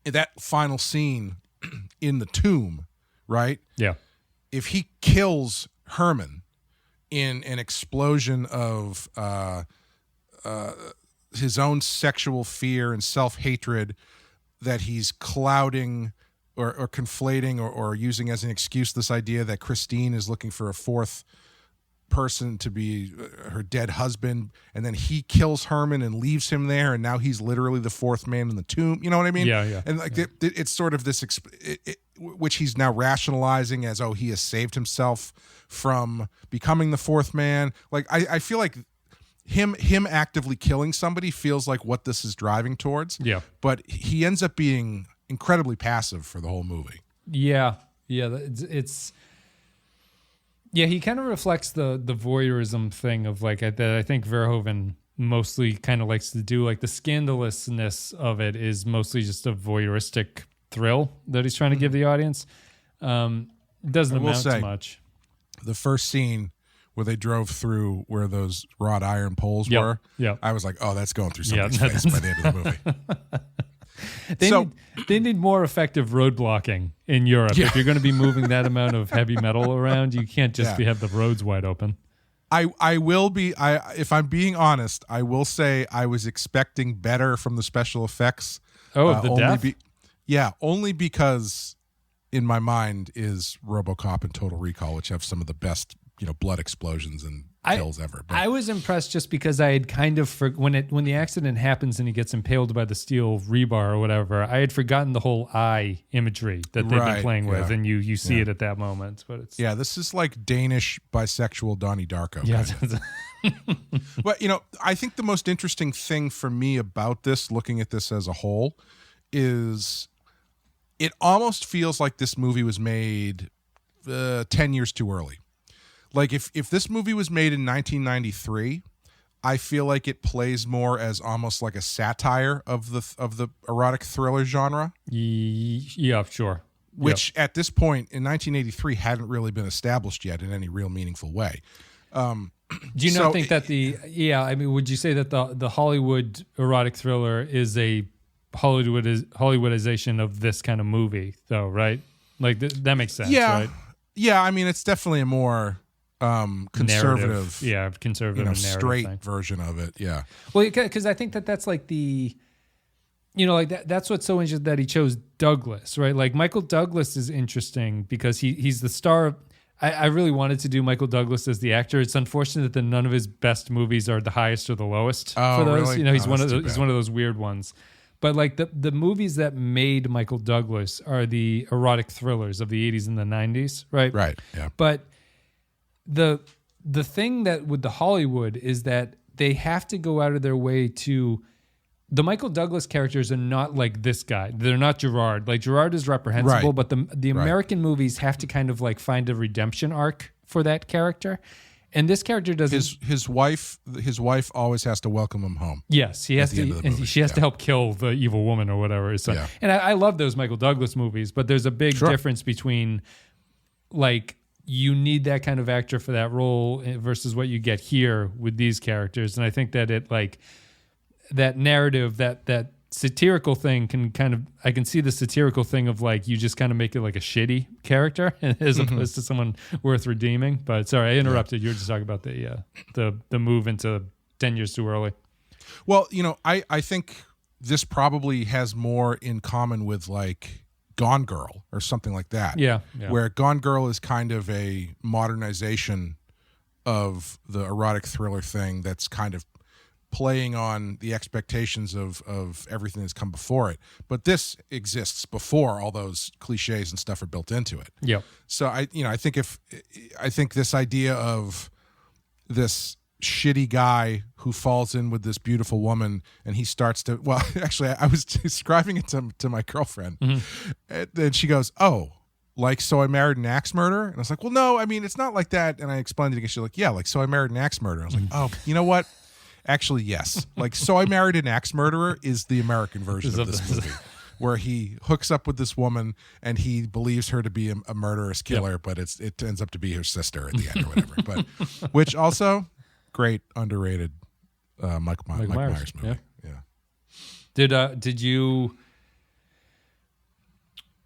that final scene in the tomb, right? Yeah. If he kills Herman in an explosion of his own sexual fear and self-hatred that he's clouding or conflating or using as an excuse this idea that Christine is looking for a fourth person to be her dead husband, and then he kills Herman and leaves him there, and now he's literally the fourth man in the tomb. You know what I mean? Yeah. And like it's sort of this, which he's now rationalizing as, oh, he has saved himself from becoming the fourth man. Like I feel like him actively killing somebody feels like what this is driving towards. Yeah. But he ends up being incredibly passive for the whole movie. Yeah. It's he kind of reflects the voyeurism thing of like that I think Verhoeven mostly kind of likes to do. Like the scandalousness of it is mostly just a voyeuristic thrill that he's trying to give the audience. It doesn't amount to much. The first scene where they drove through where those wrought iron poles were, I was like, oh, that's going through somebody's face by the end of the movie. They need more effective road blocking in Europe. If you're going to be moving that amount of heavy metal around, you can't just have the roads wide open. I will be, if I'm being honest, I will say I was expecting better from the special effects. Oh, the death? Only because in my mind is RoboCop and Total Recall, which have some of the best, blood explosions and kills ever. But I was impressed just because I had kind of when the accident happens and he gets impaled by the steel rebar or whatever, I had forgotten the whole eye imagery that they've been playing with, and you see it at that moment. But it's this is like Danish bisexual Donnie Darko. But I think the most interesting thing for me about this, looking at this as a whole, is it almost feels like this movie was made 10 years too early. Like if this movie was made in 1993, I feel like it plays more as almost like a satire of the erotic thriller genre. Yeah, sure. Which at this point in 1983 hadn't really been established yet in any real meaningful way. Do you not think that would you say that the Hollywood erotic thriller is a Hollywoodization of this kind of movie, though, right? Like that makes sense, right? Yeah, I mean, it's definitely a more conservative, conservative, straight thing. Version of it. Yeah. Well, because I think that's like that's what's so interesting that he chose Douglas, right? Like Michael Douglas is interesting because he's the star of. I really wanted to do Michael Douglas as the actor. It's unfortunate that none of his best movies are the highest or the lowest for those. Really? He's one of those weird ones. But like the movies that made Michael Douglas are the erotic thrillers of the 80s and the 90s, right? Right. Yeah. But the thing that with the Hollywood is that they have to go out of their way to. The Michael Douglas characters are not like this guy. They're not Gerard. Like Gerard is reprehensible, but the American movies have to kind of like find a redemption arc for that character. And this character doesn't. His wife always has to welcome him home. Yes, he has to. And she has to help kill the evil woman or whatever. Yeah. And I love those Michael Douglas movies, but there's a big difference between like you need that kind of actor for that role versus what you get here with these characters. And I think that it like that narrative, that satirical thing can kind of, I can see the satirical thing of like you just kind of make it like a shitty character as opposed to someone worth redeeming. But sorry, I interrupted. You were just talking about the move into 10 years too early. Well, I think this probably has more in common with like Gone Girl or something like that. Yeah. Where Gone Girl is kind of a modernization of the erotic thriller thing that's kind of playing on the expectations of everything that's come before it. But this exists before all those cliches and stuff are built into it. Yep. So I think this idea of this shitty guy who falls in with this beautiful woman and he starts to, well, actually I was describing it to my girlfriend and then she goes, oh, like, so I married an axe murderer? And I was like, well, no, I mean, it's not like that. And I explained it again. She's like, yeah, like, so I married an axe murderer. I was like, oh, you know what? Actually, yes. Like, So I Married an Axe Murderer is the American version of this movie, where he hooks up with this woman and he believes her to be a murderous killer, but it ends up to be her sister at the end or whatever. But which also great underrated Mike Myers movie. Yeah. Did you?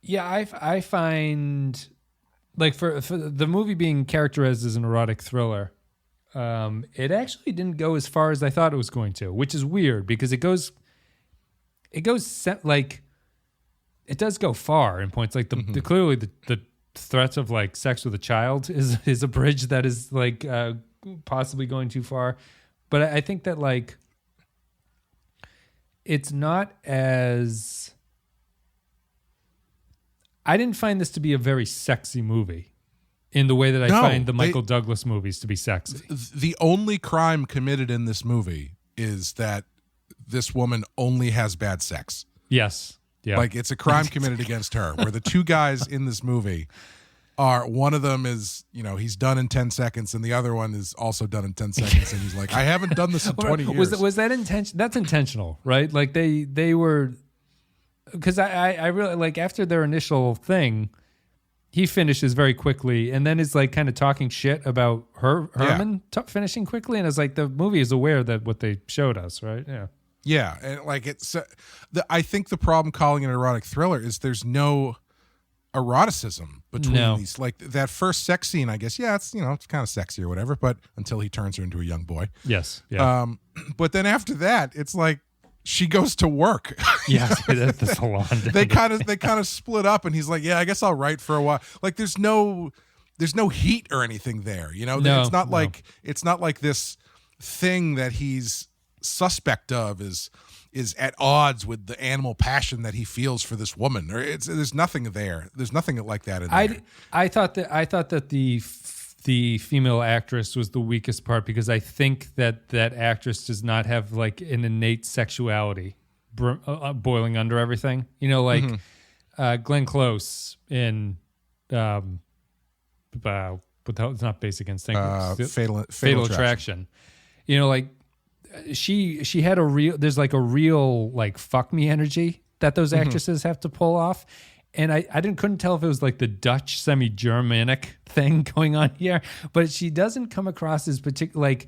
Yeah, I find like for the movie being characterized as an erotic thriller. It actually didn't go as far as I thought it was going to, which is weird because it goes like it does go far in points. Like clearly the threats of like sex with a child is a bridge that is like possibly going too far. But I think that like it's not as... I didn't find this to be a very sexy movie in the way that I find the Michael Douglas movies to be sexy. The only crime committed in this movie is that this woman only has bad sex. Yes. Yeah. Like it's a crime committed against her, where the two guys in this movie are, one of them is, he's done in 10 seconds and the other one is also done in 10 seconds. And he's like, I haven't done this in 20 years. Was that intention? That's intentional, right? Like they were, because I really like after their initial thing, he finishes very quickly and then is like kind of talking shit about Herman finishing quickly. And it's like the movie is aware that what they showed us, right? Yeah. Yeah. And like I think the problem calling it an erotic thriller is there's no eroticism between these. Like that first sex scene, I guess, it's it's kind of sexy or whatever, but until he turns her into a young boy. Yes. Yeah. But then after that, it's like she goes to work. Yes, at the salon. they kind of split up, and he's like, "Yeah, I guess I'll write for a while." Like, there's no heat or anything there. It's not like this thing that he's suspect of is at odds with the animal passion that he feels for this woman. Or there's nothing there. There's nothing like that in there. I thought that the female actress was the weakest part because I think that actress does not have like an innate sexuality boiling under everything. Glenn Close in it's not Basic Instinct, Fatal Attraction. She had there's like a real like fuck me energy that those actresses have to pull off. And I couldn't tell if it was like the Dutch semi-Germanic thing going on here, but she doesn't come across as particular. Like,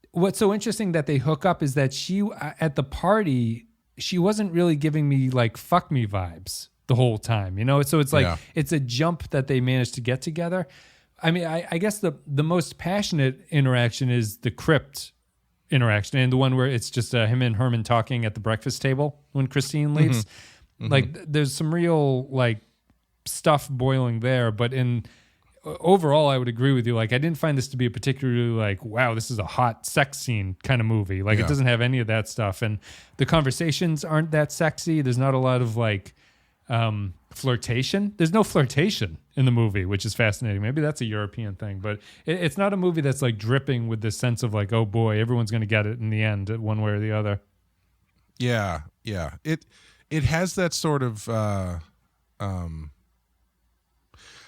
what's so interesting that they hook up is that she at the party, she wasn't really giving me like fuck me vibes the whole time, So it's like it's a jump that they managed to get together. I mean, I guess the most passionate interaction is the crypt interaction, and the one where it's just him and Herman talking at the breakfast table when Christine leaves. Like there's some real like stuff boiling there, but overall I would agree with you. Like I didn't find this to be a particularly like, wow, this is a hot sex scene kind of movie. Like it doesn't have any of that stuff, and the conversations aren't that sexy. There's not a lot of like flirtation. There's no flirtation in the movie, which is fascinating. Maybe that's a European thing, but it's not a movie that's like dripping with this sense of like, oh boy, everyone's going to get it in the end, one way or the other. Yeah. It has that sort of,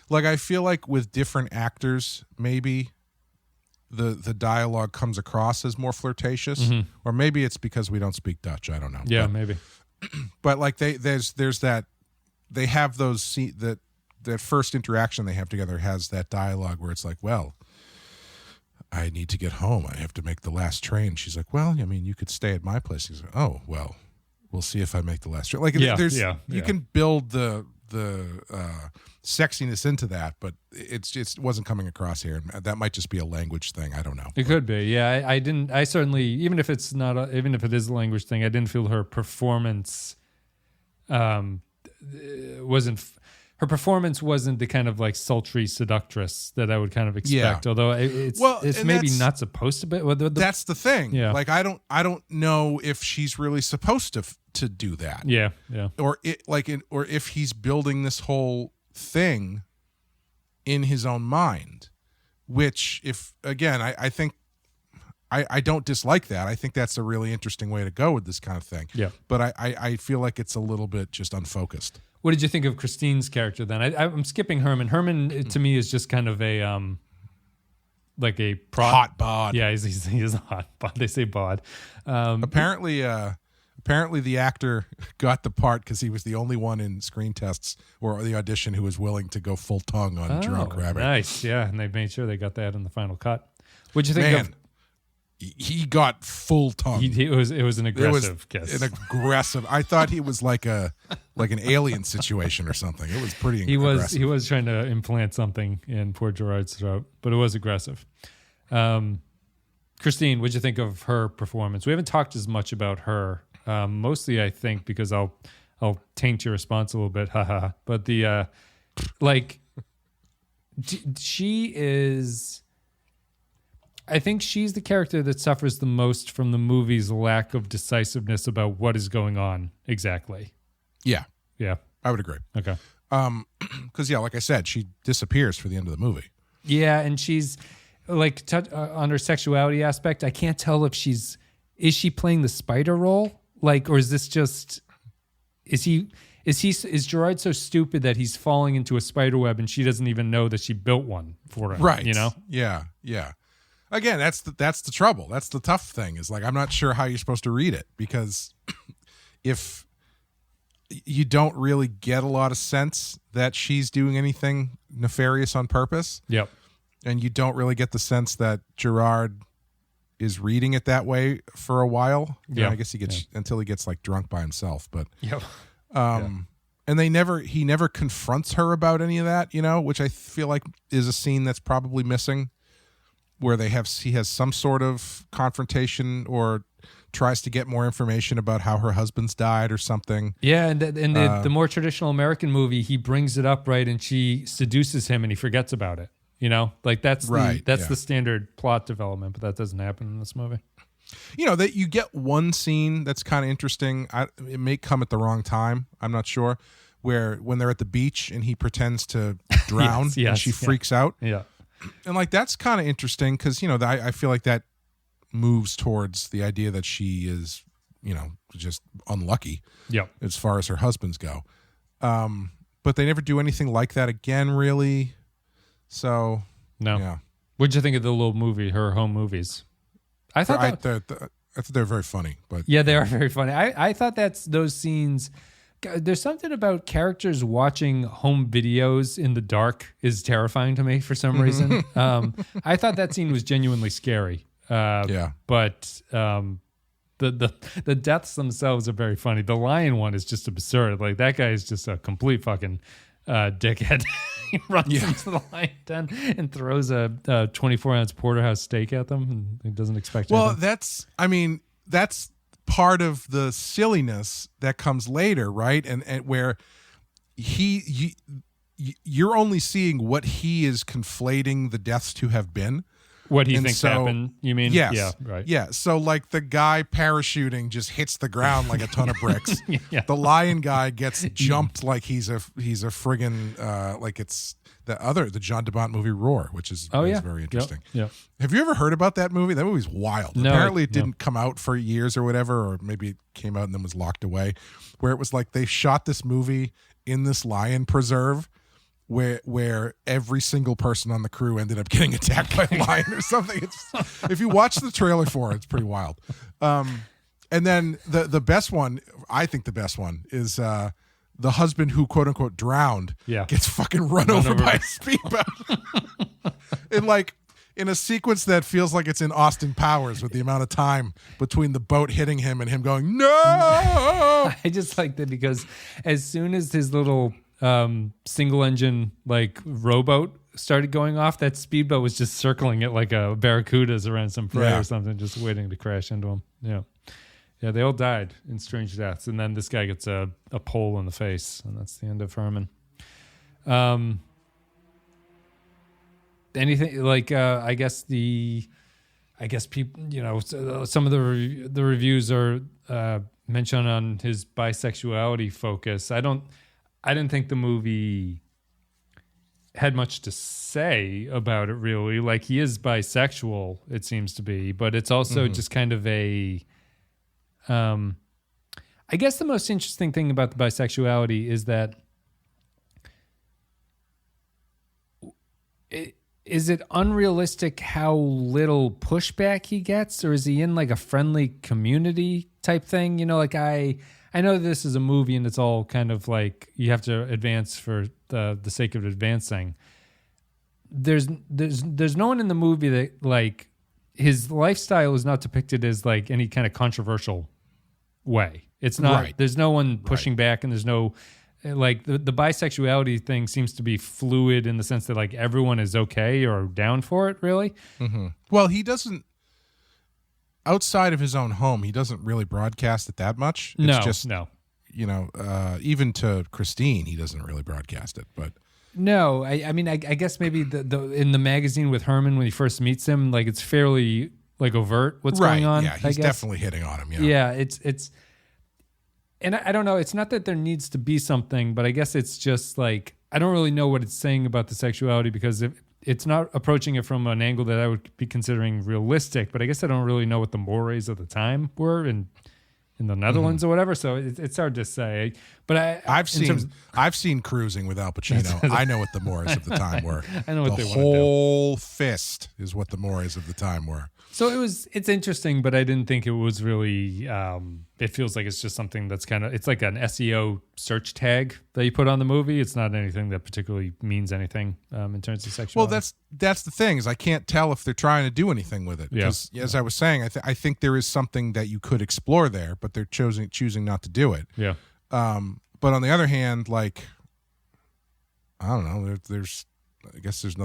like I feel like with different actors, maybe the dialogue comes across as more flirtatious, or maybe it's because we don't speak Dutch. I don't know. Yeah, maybe. But like there's that, they have that first interaction they have together has that dialogue where it's like, well, I need to get home. I have to make the last train. She's like, well, I mean, you could stay at my place. He's like, oh, well. We'll see if I make the last train. Like you can build the sexiness into that, but it wasn't coming across here. And that might just be a language thing. I don't know. It could be. Yeah, I didn't. I certainly, even if it's not, even if it is a language thing, I didn't feel her performance wasn't. Her performance wasn't the kind of like sultry seductress that I would kind of expect. Although it's maybe not supposed to be. That's the thing. Yeah. Like I don't know if she's really supposed to do that. Yeah. Or if he's building this whole thing in his own mind, which I think I don't dislike that. I think that's a really interesting way to go with this kind of thing. Yeah. But I feel like it's a little bit just unfocused. What did you think of Christine's character then? I'm skipping Herman. Herman to me is just kind of a like a hot bod. Yeah, he's a hot bod. They say bod. Apparently the actor got the part because he was the only one in screen tests or the audition who was willing to go full tongue on Drunk Rabbit. Nice, yeah, and they made sure they got that in the final cut. What'd you think of? He got full tongue. It was an aggressive kiss. An aggressive. I thought he was like an alien situation or something. It was pretty aggressive. He was trying to implant something in poor Gerard's throat, but it was aggressive. Christine, what'd you think of her performance? We haven't talked as much about her. Mostly, I think, because I'll taint your response a little bit. Haha. But she is. I think she's the character that suffers the most from the movie's lack of decisiveness about what is going on exactly. Yeah. Yeah. I would agree. Okay. Because, like I said, she disappears for the end of the movie. Yeah, and she's like on her sexuality aspect. I can't tell if is she playing the spider role, like, or is this just is Gerard so stupid that he's falling into a spider web and she doesn't even know that she built one for him? Right. You know? Yeah. Yeah. Again, that's the trouble. That's the tough thing. Is like I'm not sure how you're supposed to read it because if you don't really get a lot of sense that she's doing anything nefarious on purpose. Yep. And you don't really get the sense that Gerard is reading it that way for a while. Yeah. I guess he gets until he gets like drunk by himself. But yep. And he never confronts her about any of that, which I feel like is a scene that's probably missing, where he has some sort of confrontation or tries to get more information about how her husband's died or something. Yeah, and the more traditional American movie, he brings it up, right, and she seduces him and he forgets about it. Like that's the standard plot development, but that doesn't happen in this movie. That you get one scene that's kind of interesting. It may come at the wrong time. I'm not sure. Where when they're at the beach and he pretends to drown and she freaks out. Yeah. And like that's kind of interesting because I feel like that moves towards the idea that she is just unlucky as far as her husbands go, but they never do anything like that again, really. So What'd you think of the little movie, her home movies? I thought I thought they're very funny, but yeah, they are very funny. I thought those scenes. There's something about characters watching home videos in the dark is terrifying to me for some reason. I thought that scene was genuinely scary. But the deaths themselves are very funny. The lion one is just absurd. Like that guy is just a complete fucking dickhead. He runs into the lion den and throws a 24-ounce porterhouse steak at them, and he doesn't expect anything. Well, that's part of the silliness that comes later, right? And where you're only seeing what he is conflating the deaths to have been. What he thinks happened, you mean? Yes. Yeah, right. Yeah. So like the guy parachuting just hits the ground like a ton of bricks. The lion guy gets jumped like he's a friggin' like it's the John DeBont movie Roar, which is very interesting. Yep. Have you ever heard about that movie? That movie's wild. No, Apparently it didn't come out for years or whatever, or maybe it came out and then was locked away, where it was like they shot this movie in this lion preserve where every single person on the crew ended up getting attacked by a lion or something. If you watch the trailer for it, it's pretty wild. And then the best one, I think the best one is the husband who quote unquote drowned gets fucking run over by a speedboat. in a sequence that feels like it's in Austin Powers with the amount of time between the boat hitting him and him going, no. I just like that because as soon as his little single engine like rowboat started going off, that speedboat was just circling it like a barracudas around some prey or something, just waiting to crash into him. Yeah, they all died in strange deaths, and then this guy gets a pole in the face, and that's the end of Herman. Anything like I guess people, some of the reviews are mentioned on his bisexuality focus. I didn't think the movie had much to say about it, really. Like, he is bisexual, it seems to be, but it's also just kind of a... I guess the most interesting thing about the bisexuality is that is it unrealistic how little pushback he gets, or is he in like a friendly community type thing? I know this is a movie and it's all kind of like you have to advance for the sake of advancing. There's no one in the movie that like his lifestyle is not depicted as like any kind of controversial way. It's not. Right. There's no one pushing back, and there's no like the bisexuality thing seems to be fluid in the sense that like everyone is okay or down for it. Really. Mm-hmm. Well, he doesn't. Outside of his own home, he doesn't really broadcast it that much. It's no. Even to Christine, he doesn't really broadcast it. But No, I mean, I guess maybe the in the magazine with Herman when he first meets him, like it's fairly like overt what's going on. Yeah, he's definitely hitting on him. Yeah, yeah, it's, and I don't know. It's not that there needs to be something, but I guess it's just like I don't really know what it's saying about the sexuality because it's not approaching it from an angle that I would be considering realistic. But I guess I don't really know what the mores of the time were in the Netherlands or whatever. So it's hard to say. But I've seen Cruising with Al Pacino. I know what the mores of the time were. I know what they want to do. The whole fist is what the mores of the time were. So it's interesting, but I didn't think it was really, it feels like it's just something that's it's like an SEO search tag that you put on the movie. It's not anything that particularly means anything in terms of sexuality. Well, that's the thing is I can't tell if they're trying to do anything with it. Because as I was saying, I think there is something that you could explore there, but they're choosing not to do it. Yeah. But on the other hand, like, I don't know, I guess there's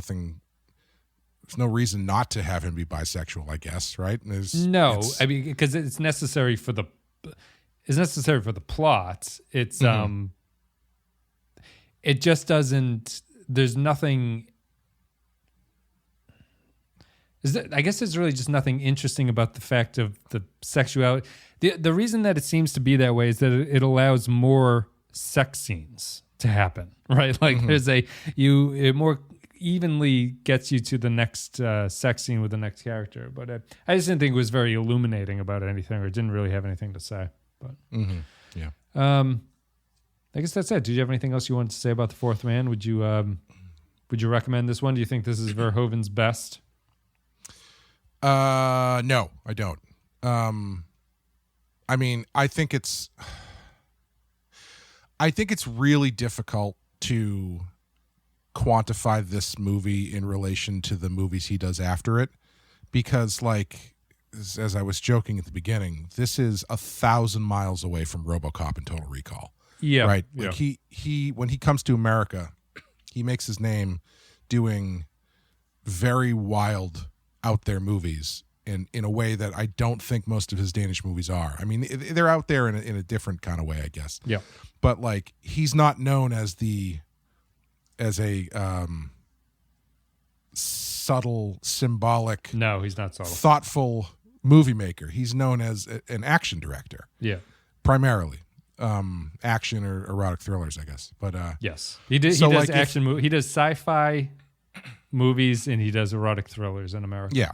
no reason not to have him be bisexual, I guess, right? I mean, because it's necessary for the plot. It's it just doesn't. There's nothing. I guess there's really just nothing interesting about the fact of the sexuality. The reason that it seems to be that way is that it allows more sex scenes to happen, right? Like it more evenly gets you to the next sex scene with the next character. But I just didn't think it was very illuminating about anything, or it didn't really have anything to say. But yeah, I guess that's it. Did you have anything else you wanted to say about The Fourth Man? Would you recommend this one? Do you think this is Verhoeven's best? No, I don't. I mean, I think it's really difficult to quantify this movie in relation to the movies he does after it, because like as I was joking at the beginning, this is 1,000 miles away from RoboCop and Total Recall. Yeah, right. Yeah. Like he when he comes to America, he makes his name doing very wild, out there movies in a way that I don't think most of his Danish movies are. I mean, they're out there in a different kind of way, I guess. Yeah. But like, he's not known as a subtle, symbolic. No, he's not subtle. Thoughtful movie maker. He's known as an action director. Yeah. Primarily. Action or erotic thrillers, I guess. But yes. He does action he does sci-fi movies and he does erotic thrillers in America. Yeah.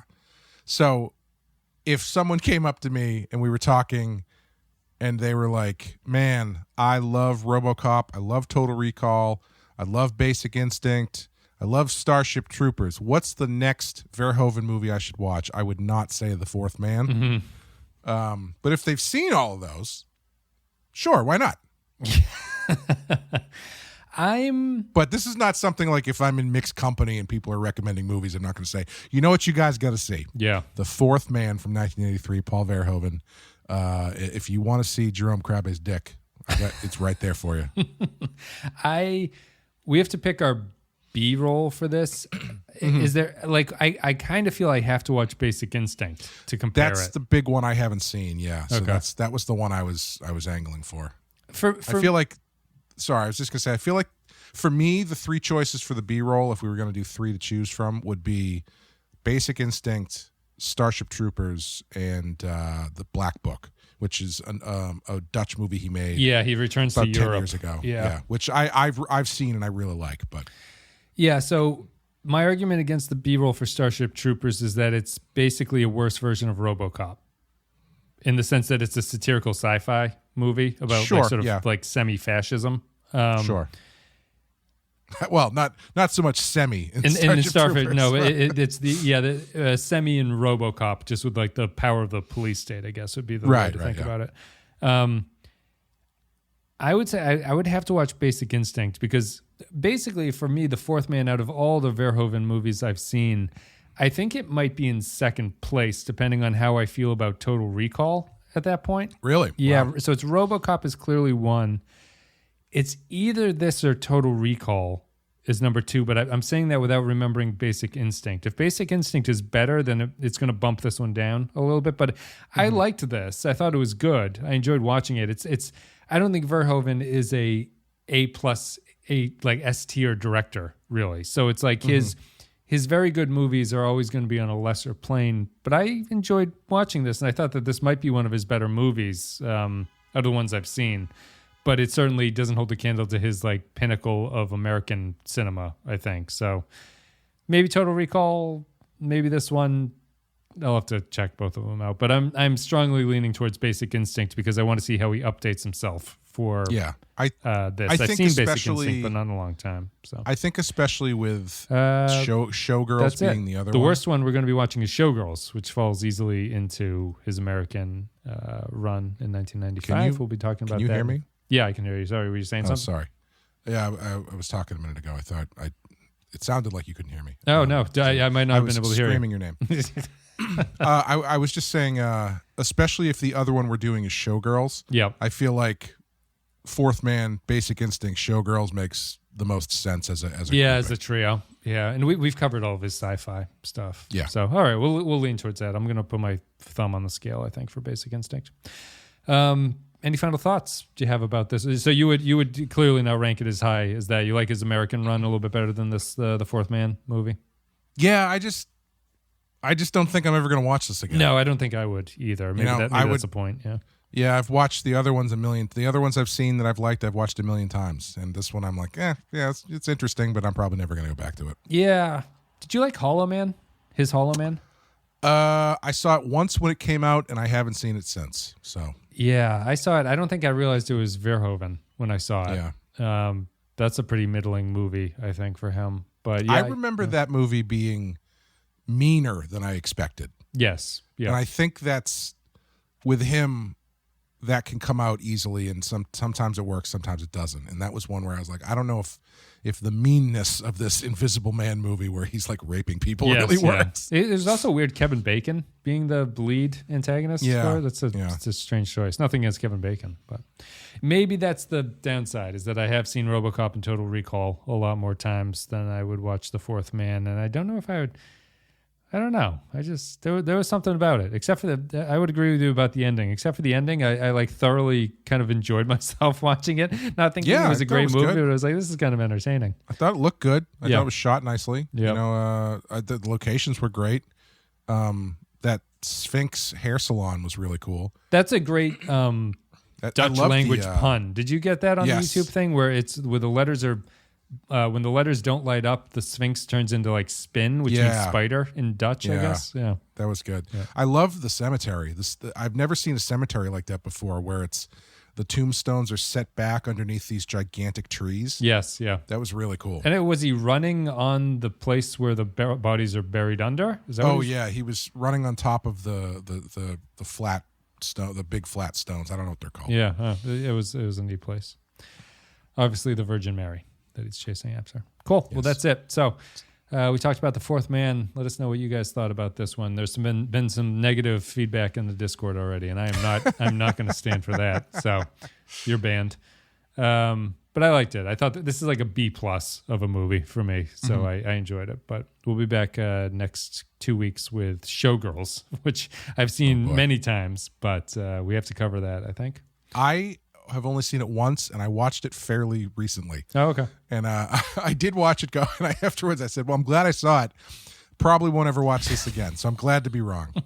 So if someone came up to me and we were talking and they were like, man, I love RoboCop, I love Total Recall, I love Basic Instinct, I love Starship Troopers, what's the next Verhoeven movie I should watch? I would not say The Fourth Man. Mm-hmm. But if they've seen all of those, sure, why not? But this is not something like if I'm in mixed company and people are recommending movies, I'm not going to say, you know what you guys got to see? Yeah. The Fourth Man from 1983, Paul Verhoeven. If you want to see Jerome Crabe's dick, it's right there for you. We have to pick our B-roll for this. Mm-hmm. Is there, like, I kind of feel I have to watch Basic Instinct to compare That's the big one I haven't seen, yeah. So okay. that was the one I was angling for. I feel like, sorry, I was just going to say, I feel like for me, the three choices for the B-roll, if we were going to do three to choose from, would be Basic Instinct, Starship Troopers, and The Black Book, which is a Dutch movie he made. Yeah, he returns about to 10 Europe years ago. Yeah, which I've seen and I really like. But yeah, so my argument against the B-roll for Starship Troopers is that it's basically a worse version of RoboCop, in the sense that it's a satirical sci-fi movie about like semi-fascism. Sure. Well, not so much semi in Starship. No, it's the semi in RoboCop, just with like the power of the police state, I guess would be the way to think about it. I would say I would have to watch Basic Instinct, because basically for me, The Fourth Man, out of all the Verhoeven movies I've seen, I think it might be in second place, depending on how I feel about Total Recall at that point. Really? Yeah. Wow. So it's RoboCop is clearly one. It's either this or Total Recall is number two, but I'm saying that without remembering Basic Instinct. If Basic Instinct is better, then it's going to bump this one down a little bit. But I liked this. I thought it was good. I enjoyed watching it. It's. I don't think Verhoeven is a A like S tier director, really. So it's like his very good movies are always going to be on a lesser plane. But I enjoyed watching this, and I thought that this might be one of his better movies out of the ones I've seen. But it certainly doesn't hold a candle to his like pinnacle of American cinema, I think. So maybe Total Recall, maybe this one. I'll have to check both of them out. But I'm strongly leaning towards Basic Instinct because I want to see how he updates himself for this. I've seen Basic Instinct, but not in a long time. So I think especially with Showgirls being the other one. The worst one we're going to be watching is Showgirls, which falls easily into his American run in 1995. We'll be talking about that. Can you hear me? Yeah, I can hear you. Sorry, were you saying something? Sorry. Yeah, I was talking a minute ago. I thought it sounded like you couldn't hear me. Oh, no. I might not have been able to hear you. I was screaming your name. I was just saying, especially if the other one we're doing is Showgirls. Yep. I feel like Fourth Man, Basic Instinct, Showgirls makes the most sense as a trio. Yeah, and we've covered all of his sci-fi stuff. Yeah. So all right, we'll lean towards that. I'm going to put my thumb on the scale, I think, for Basic Instinct. Any final thoughts do you have about this? So you would clearly now rank it as high as that. You like his American run a little bit better than this the Fourth Man movie? Yeah, I just don't think I'm ever going to watch this again. No, I don't think I would either. Maybe that's the point. Yeah. Yeah, I've watched the other ones a million. The other ones I've seen that I've liked, I've watched a million times. And this one I'm like, it's interesting, but I'm probably never going to go back to it. Yeah. Did you like Hollow Man? His Hollow Man? I saw it once when it came out, and I haven't seen it since. So yeah, I saw it. I don't think I realized it was Verhoeven when I saw it. Yeah. That's a pretty middling movie, I think, for him. But yeah, I remember that movie being meaner than I expected. Yes. Yeah. And I think that's with him that can come out easily, and sometimes it works, sometimes it doesn't. And that was one where I was like, I don't know if the meanness of this Invisible Man movie where he's like raping people really works. It was also weird Kevin Bacon being the lead antagonist. Yeah. It's a strange choice. Nothing against Kevin Bacon, but maybe that's the downside, is that I have seen RoboCop and Total Recall a lot more times than I would watch The Fourth Man. And I don't know if I would... I don't know. I just there was something about it. Except for I would agree with you about the ending. Except for the ending, I like thoroughly kind of enjoyed myself watching it. Not thinking it was a great movie, but I was like, this is kind of entertaining. I thought it looked good. I thought it was shot nicely. Yeah. You know, the locations were great. That Sphinx hair salon was really cool. That's a great Dutch language pun. Did you get that on the YouTube thing where it's where the letters are? When the letters don't light up, the Sphinx turns into like spin, which means spider in Dutch, I guess. Yeah, that was good. Yeah. I love the cemetery. I've never seen a cemetery like that before, where it's the tombstones are set back underneath these gigantic trees. Yes, yeah, that was really cool. And was he running on the place where the bodies are buried under? Is that he was running on top of the flat stone, the big flat stones. I don't know what they're called. Yeah, it was a neat place. Obviously, the Virgin Mary that he's chasing after. Cool. Yes. Well, that's it. So we talked about The Fourth Man. Let us know what you guys thought about this one. There's been some negative feedback in the Discord already, and I'm not going to stand for that. So you're banned. But I liked it. I thought that this is like a B+ of a movie for me, so I enjoyed it. But we'll be back next 2 weeks with Showgirls, which I've seen many times, but we have to cover that, I think. I have only seen it once, and I watched it fairly recently. Oh, okay. And I did watch it go, and afterwards I said, well, I'm glad I saw it. Probably won't ever watch this again, so I'm glad to be wrong. All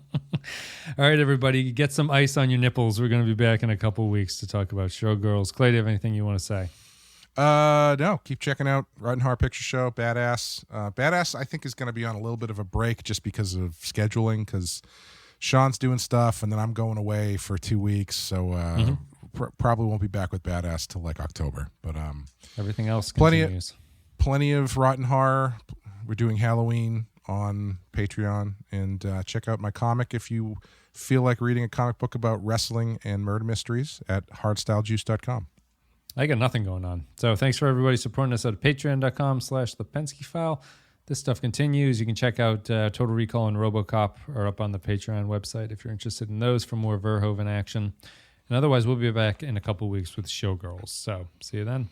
right, everybody, get some ice on your nipples. We're going to be back in a couple of weeks to talk about Showgirls. Clay, do you have anything you want to say? No. Keep checking out Rotten Horror Picture Show, Badass. Badass, I think, is going to be on a little bit of a break just because of scheduling, because Sean's doing stuff, and then I'm going away for 2 weeks, so... probably won't be back with Badass till like October, but everything else continues. Plenty of Rotten Horror. We're doing Halloween on Patreon, and check out my comic if you feel like reading a comic book about wrestling and murder mysteries at hardstylejuice.com. I got nothing going on, so thanks for everybody supporting us at patreon.com/thepensky-file. This stuff continues. You can check out Total Recall and RoboCop are up on the Patreon website if you're interested in those for more Verhoeven action. And otherwise, we'll be back in a couple of weeks with Showgirls. So see you then.